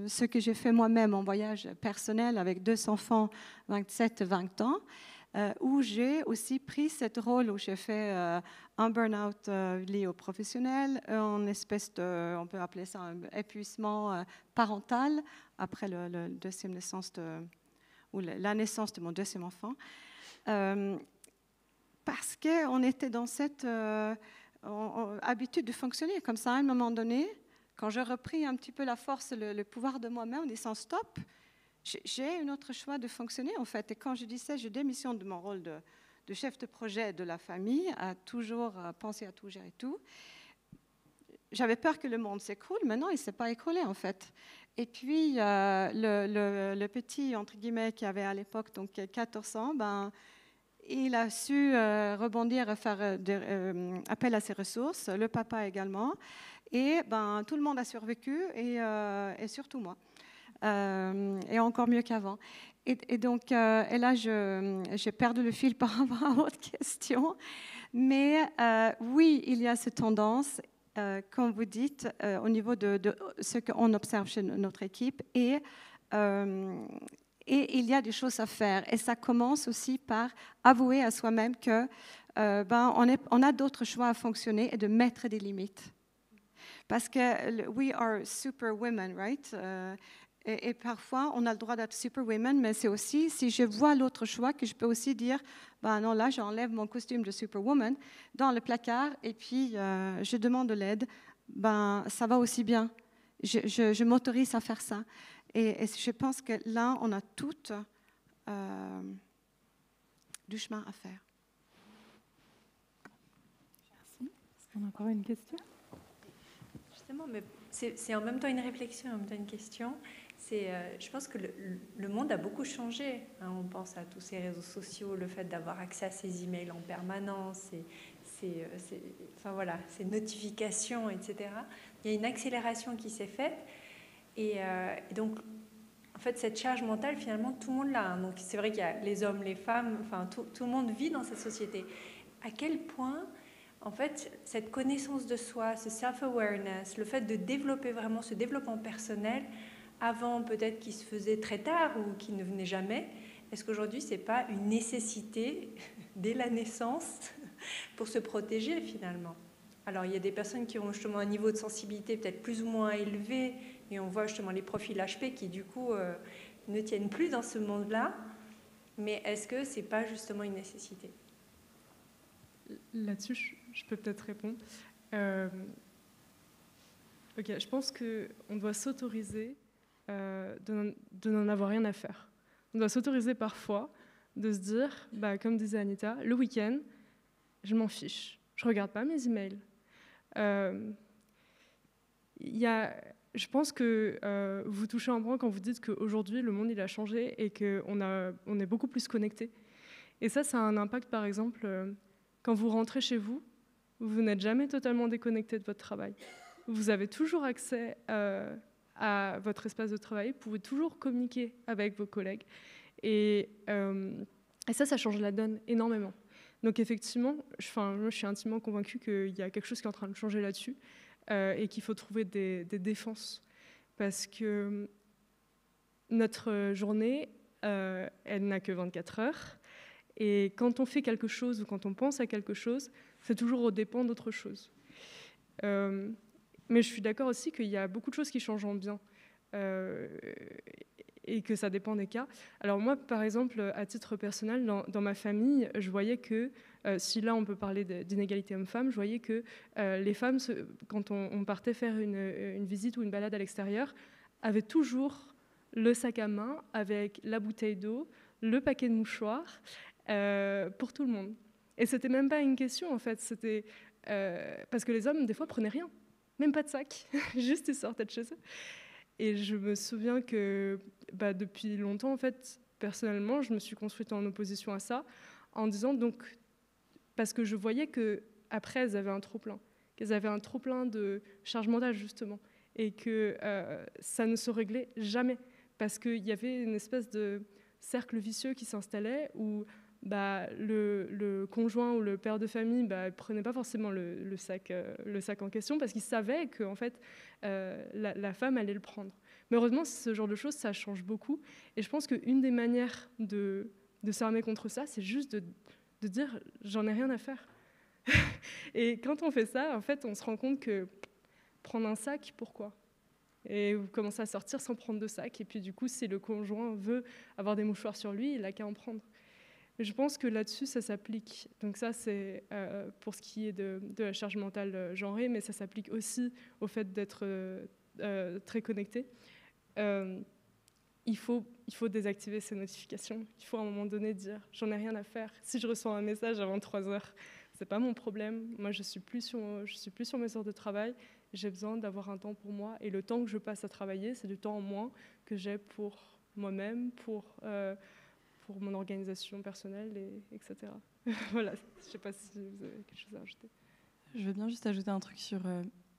ce que j'ai fait moi-même en voyage personnel avec 2 enfants, 27-20 ans, où j'ai aussi pris ce rôle où j'ai fait un burn-out lié au professionnel, une espèce de, on peut appeler ça un épuisement parental après la naissance de mon 2e enfant. Parce qu'on était dans cette habitude de fonctionner comme ça à un moment donné. Quand j'ai repris un petit peu la force, le pouvoir de moi-même en disant stop, j'ai un autre choix de fonctionner en fait. Et quand je disais je démissionne de mon rôle de chef de projet de la famille, à toujours penser à tout gérer tout, j'avais peur que le monde s'écroule. Maintenant, il ne s'est pas écroulé en fait. Et puis le petit entre guillemets qui avait à l'époque donc 14 ans, il a su rebondir et faire appel à ses ressources, le papa également. Et tout le monde a survécu, et surtout moi. Et encore mieux qu'avant. Et donc, et là, j'ai perdu le fil par rapport à votre question. Mais oui, il y a cette tendance, comme vous dites, au niveau de ce qu'on observe chez notre équipe. Et il y a des choses à faire. Et ça commence aussi par avouer à soi-même que on a d'autres choix à fonctionner et de mettre des limites. Parce que we are super women, right? Et parfois, on a le droit d'être super women, mais c'est aussi, si je vois l'autre choix, que je peux aussi dire, non, là, j'enlève mon costume de superwoman dans le placard et puis je demande de l'aide. Ça va aussi bien. Je m'autorise à faire ça. Et je pense que là, on a toutes du chemin à faire. Merci. Est-ce qu'on a encore une question ? Justement, mais c'est en même temps une réflexion, en même temps une question. Je pense que le monde a beaucoup changé. On pense à tous ces réseaux sociaux, le fait d'avoir accès à ces emails en permanence, ces notifications, etc. Il y a une accélération qui s'est faite. Et donc, en fait, cette charge mentale, finalement, tout le monde l'a. Donc, c'est vrai qu'il y a les hommes, les femmes, tout le monde vit dans cette société. À quel point... En fait, cette connaissance de soi, ce self-awareness, le fait de développer vraiment ce développement personnel, avant peut-être qu'il se faisait très tard ou qu'il ne venait jamais, est-ce qu'aujourd'hui, ce n'est pas une nécessité dès la naissance pour se protéger finalement ? Alors, il y a des personnes qui ont justement un niveau de sensibilité peut-être plus ou moins élevé, et on voit justement les profils HP qui, du coup, ne tiennent plus dans ce monde-là. Mais est-ce que ce n'est pas justement une nécessité ? Là-dessus, je peux peut-être répondre. Ok, je pense qu'on doit s'autoriser de n'en avoir rien à faire. On doit s'autoriser parfois de se dire, comme disait Anita, le week-end, je m'en fiche. Je ne regarde pas mes emails. Je pense que vous touchez un point quand vous dites qu'aujourd'hui, le monde il a changé et qu'on est beaucoup plus connectés. Et ça a un impact, par exemple... Quand vous rentrez chez vous, vous n'êtes jamais totalement déconnecté de votre travail. Vous avez toujours accès à votre espace de travail, vous pouvez toujours communiquer avec vos collègues. Et ça change la donne énormément. Donc effectivement, moi, je suis intimement convaincue qu'il y a quelque chose qui est en train de changer là-dessus et qu'il faut trouver des défenses. Parce que notre journée, elle n'a que 24 heures. Et quand on fait quelque chose ou quand on pense à quelque chose, c'est toujours au dépend d'autre chose. Mais je suis d'accord aussi qu'il y a beaucoup de choses qui changent en bien. et que ça dépend des cas. Alors moi, par exemple, à titre personnel, dans ma famille, je voyais que, si là on peut parler d'inégalité homme-femme, je voyais que les femmes, quand on partait faire une visite ou une balade à l'extérieur, avaient toujours le sac à main avec la bouteille d'eau, le paquet de mouchoirs, pour tout le monde. Et c'était même pas une question, en fait, c'était parce que les hommes, des fois, prenaient rien, même pas de sac, juste ils sortaient de chez eux. Et je me souviens que depuis longtemps, en fait, personnellement, je me suis construite en opposition à ça, en disant donc, parce que je voyais qu'après, elles avaient un trop-plein, qu'elles avaient un trop-plein de charge mentale, justement, et que ça ne se réglait jamais, parce qu'il y avait une espèce de cercle vicieux qui s'installait où le conjoint ou le père de famille ne prenait pas forcément le sac en question parce qu'il savait que en fait, la femme allait le prendre. Mais heureusement, ce genre de choses, ça change beaucoup. Et je pense qu'une des manières de s'armer contre ça, c'est juste de dire « j'en ai rien à faire ». Et quand on fait ça, en fait, on se rend compte que prendre un sac, pourquoi ? Et vous commencez à sortir sans prendre de sac. Et puis du coup, si le conjoint veut avoir des mouchoirs sur lui, il n'a qu'à en prendre. Mais je pense que là-dessus, ça s'applique. Donc ça, c'est pour ce qui est de la charge mentale genrée, mais ça s'applique aussi au fait d'être très connecté. Il faut désactiver ces notifications. Il faut à un moment donné dire « j'en ai rien à faire ». Si je reçois un message avant 3 heures, ce n'est pas mon problème. Moi, je suis plus sur mes heures de travail. J'ai besoin d'avoir un temps pour moi. Et le temps que je passe à travailler, c'est du temps en moins que j'ai pour moi-même, pour mon organisation personnelle, etc. Voilà, je ne sais pas si vous avez quelque chose à ajouter. Je veux bien juste ajouter un truc sur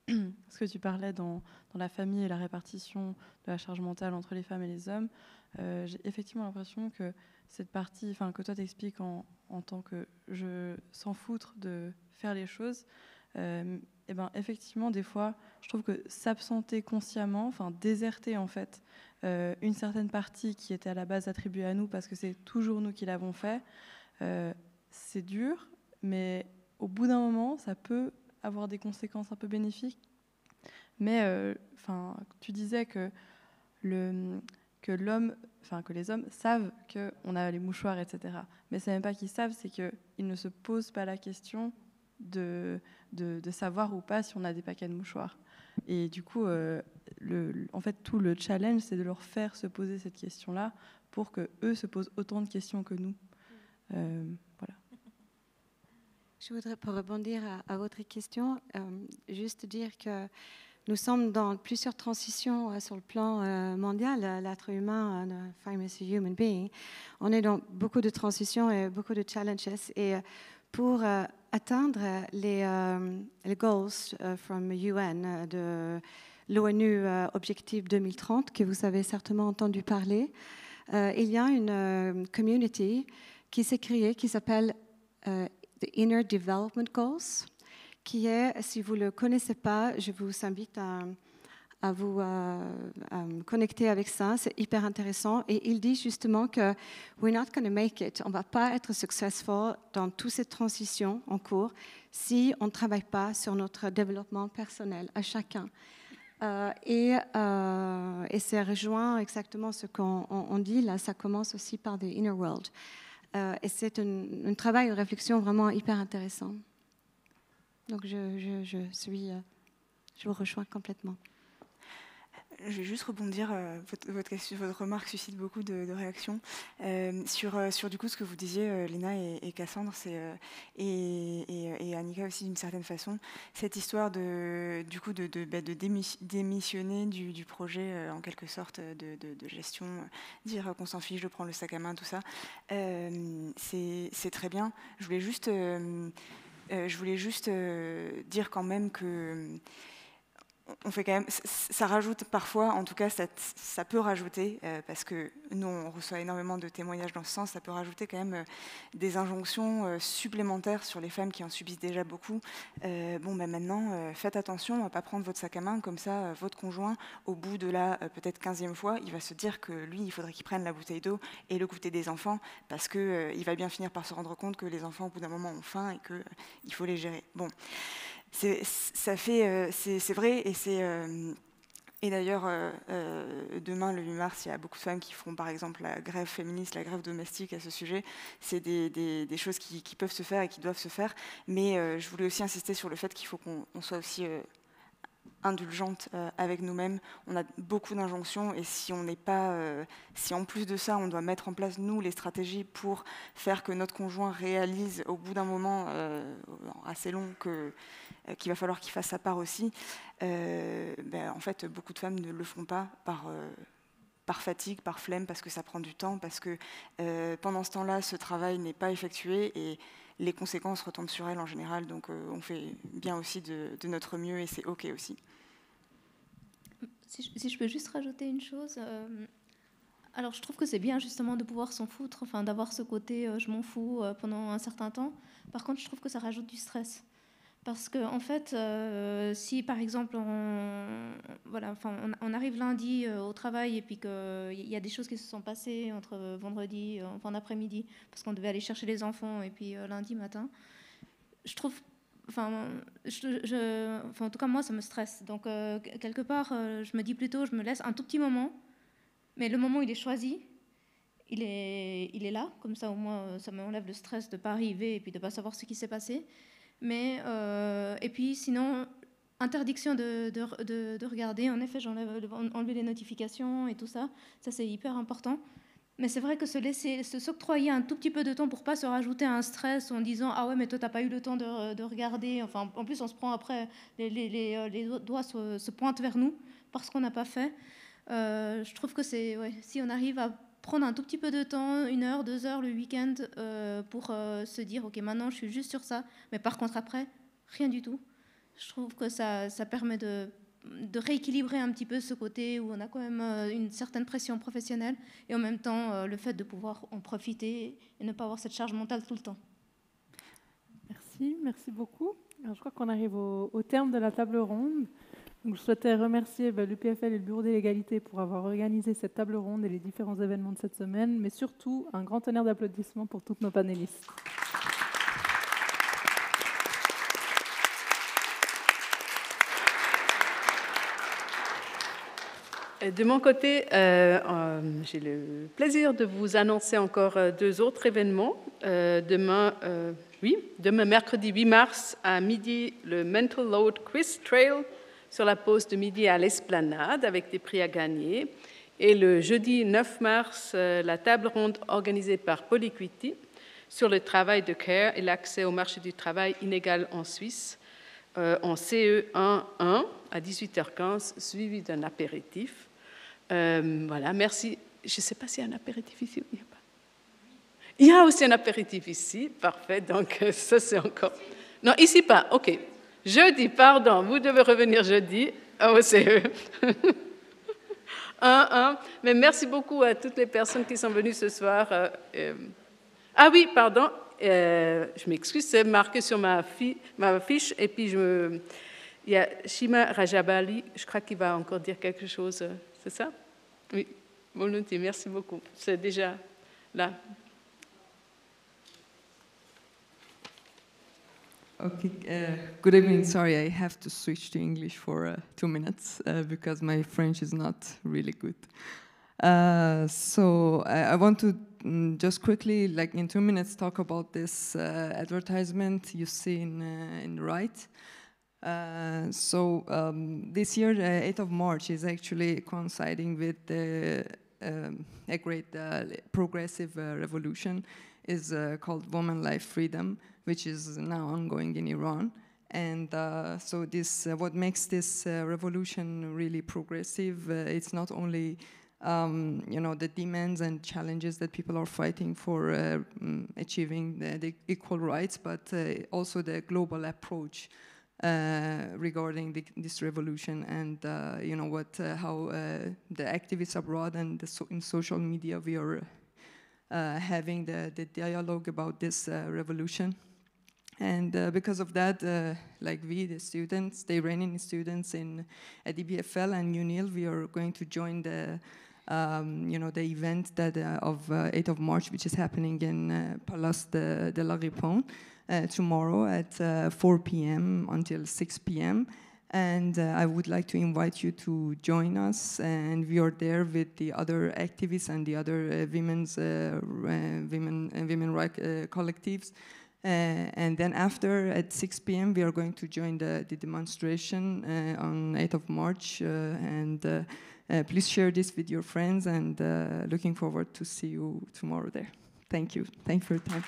ce que tu parlais dans la famille et la répartition de la charge mentale entre les femmes et les hommes. J'ai effectivement l'impression que cette partie, que toi t'expliques en tant que je s'en foutre de faire les choses, et ben effectivement des fois je trouve que s'absenter consciemment, déserter en fait une certaine partie qui était à la base attribuée à nous parce que c'est toujours nous qui l'avons fait, c'est dur, mais au bout d'un moment ça peut avoir des conséquences un peu bénéfiques. Mais tu disais que les hommes savent qu'on a les mouchoirs, etc. Mais c'est même pas qu'ils savent, c'est qu'ils ne se posent pas la question de savoir ou pas si on a des paquets de mouchoirs. Et du coup, en fait, tout le challenge, c'est de leur faire se poser cette question-là pour qu'eux se posent autant de questions que nous. Voilà. Je voudrais, pour rebondir à votre question, juste dire que nous sommes dans plusieurs transitions sur le plan mondial. L'être humain, the famous human being, on est dans beaucoup de transitions et beaucoup de challenges. Et pour atteindre les goals from UN de l'ONU Objectif 2030, que vous avez certainement entendu parler, il y a une community qui s'est créée qui s'appelle The Inner Development Goals, qui est, si vous ne le connaissez pas, je vous invite à vous connecter avec ça, c'est hyper intéressant. Et il dit justement que we're not going to make it, on ne va pas être successful dans toute cette transition en cours si on ne travaille pas sur notre développement personnel à chacun. Et ça rejoint exactement ce qu'on dit là, ça commence aussi par the inner world. Et c'est un travail, une réflexion vraiment hyper intéressant. Donc je vous rejoins complètement. Je vais juste rebondir, votre remarque suscite beaucoup de réactions sur du coup ce que vous disiez, Léna et Cassandre, et Annika aussi d'une certaine façon, cette histoire de démissionner du projet en quelque sorte de gestion, dire qu'on s'en fiche de prendre le sac à main, tout ça, c'est très bien. Je voulais juste dire quand même que on fait quand même, ça rajoute parfois, en tout cas ça peut rajouter, parce que nous on reçoit énormément de témoignages dans ce sens, ça peut rajouter quand même des injonctions supplémentaires sur les femmes qui en subissent déjà beaucoup. Maintenant, faites attention, on ne va pas prendre votre sac à main, comme ça votre conjoint, au bout de la peut-être 15e fois, il va se dire que lui, il faudrait qu'il prenne la bouteille d'eau et le goûter des enfants, parce qu'il va bien finir par se rendre compte que les enfants au bout d'un moment ont faim et qu'il faut les gérer. Bon. C'est vrai et Et d'ailleurs, demain, le 8 mars, il y a beaucoup de femmes qui feront par exemple la grève féministe, la grève domestique à ce sujet. C'est des choses qui peuvent se faire et qui doivent se faire. Mais je voulais aussi insister sur le fait qu'il faut qu'on soit aussi indulgente avec nous-mêmes. On a beaucoup d'injonctions et si on n'est pas, si en plus de ça, on doit mettre en place nous les stratégies pour faire que notre conjoint réalise au bout d'un moment assez long qu'il va falloir qu'il fasse sa part aussi, en fait, beaucoup de femmes ne le font pas par fatigue, par flemme, parce que ça prend du temps, parce que pendant ce temps-là, ce travail n'est pas effectué et les conséquences retombent sur elles en général. Donc on fait bien aussi de notre mieux et c'est OK aussi. Si je peux juste rajouter une chose, alors je trouve que c'est bien justement de pouvoir s'en foutre, enfin d'avoir ce côté je m'en fous pendant un certain temps. Par contre, je trouve que ça rajoute du stress. Parce que en fait, si par exemple on arrive lundi au travail et puis qu'il y a des choses qui se sont passées entre vendredi, en fin d'après-midi, parce qu'on devait aller chercher les enfants et puis lundi matin, je trouve, en tout cas moi ça me stresse. Donc quelque part, je me dis plutôt, je me laisse un tout petit moment, mais le moment il est choisi. Il est là, comme ça au moins ça m'enlève le stress de ne pas arriver et puis de ne pas savoir ce qui s'est passé. Mais, et puis sinon, interdiction de regarder. En effet, enlever les notifications et tout ça. Ça, c'est hyper important. Mais c'est vrai que s'octroyer un tout petit peu de temps pour ne pas se rajouter un stress en disant « Ah ouais, mais toi, tu n'as pas eu le temps de regarder. » Enfin, en plus, on se prend après, les doigts se pointent vers nous parce qu'on n'a pas fait. Je trouve que si on arrive à prendre un tout petit peu de temps, 1 heure, 2 heures le week-end pour se dire ok, maintenant je suis juste sur ça, mais par contre après rien du tout. Je trouve que ça permet de rééquilibrer un petit peu ce côté où on a quand même une certaine pression professionnelle et en même temps le fait de pouvoir en profiter et ne pas avoir cette charge mentale tout le temps. Merci beaucoup. Alors, je crois qu'on arrive au terme de la table ronde. Donc, je souhaitais remercier l'UPFL et le Bureau de l'égalité pour avoir organisé cette table ronde et les différents événements de cette semaine, mais surtout un grand tonnerre d'applaudissements pour toutes nos panélistes. De mon côté, j'ai le plaisir de vous annoncer encore 2 autres événements. Demain, mercredi 8 mars à midi, le Mental Load Quiz Trail sur la pause de midi à l'Esplanade avec des prix à gagner. Et le jeudi 9 mars, la table ronde organisée par Polyquity sur le travail de care et l'accès au marché du travail inégal en Suisse, en CE1-1 à 18h15, suivi d'un apéritif. Voilà, merci. Je ne sais pas s'il y a un apéritif ici ou il n'y a pas. Il y a aussi un apéritif ici, parfait. Donc ça c'est encore... Non, ici pas, ok. Jeudi, pardon, vous devez revenir jeudi au CE. Mais merci beaucoup à toutes les personnes qui sont venues ce soir. Ah oui, pardon, je m'excuse, c'est marqué sur ma fiche. Et puis, il y a Shima Rajabali, je crois qu'il va encore dire quelque chose. C'est ça? Oui, volontiers, merci beaucoup. C'est déjà là. Okay, good evening. Sorry, I have to switch to English for 2 minutes because my French is not really good. So I want to just quickly, like in 2 minutes, talk about this advertisement you see in the right. This year, the 8th of March, is actually coinciding with a great progressive revolution. Is called Women Life Freedom, which is now ongoing in Iran. And so this, what makes this revolution really progressive, it's not only the demands and challenges that people are fighting for achieving the equal rights, but also the global approach regarding this revolution and how the activists abroad and in social media we are having the dialogue about this revolution. And because of that, like we, the students, the Iranian students at EBFL and UNIL, we are going to join the event that of 8th of March, which is happening in Palace de la Riponne tomorrow at 4 p.m. until 6 p.m. And I would like to invite you to join us, and we are there with the other activists and the other women rights collectives. And then after, at 6 p.m., we are going to join the demonstration on 8th of March. Please share this with your friends, and looking forward to see you tomorrow there. Thank you. Thank you for your time.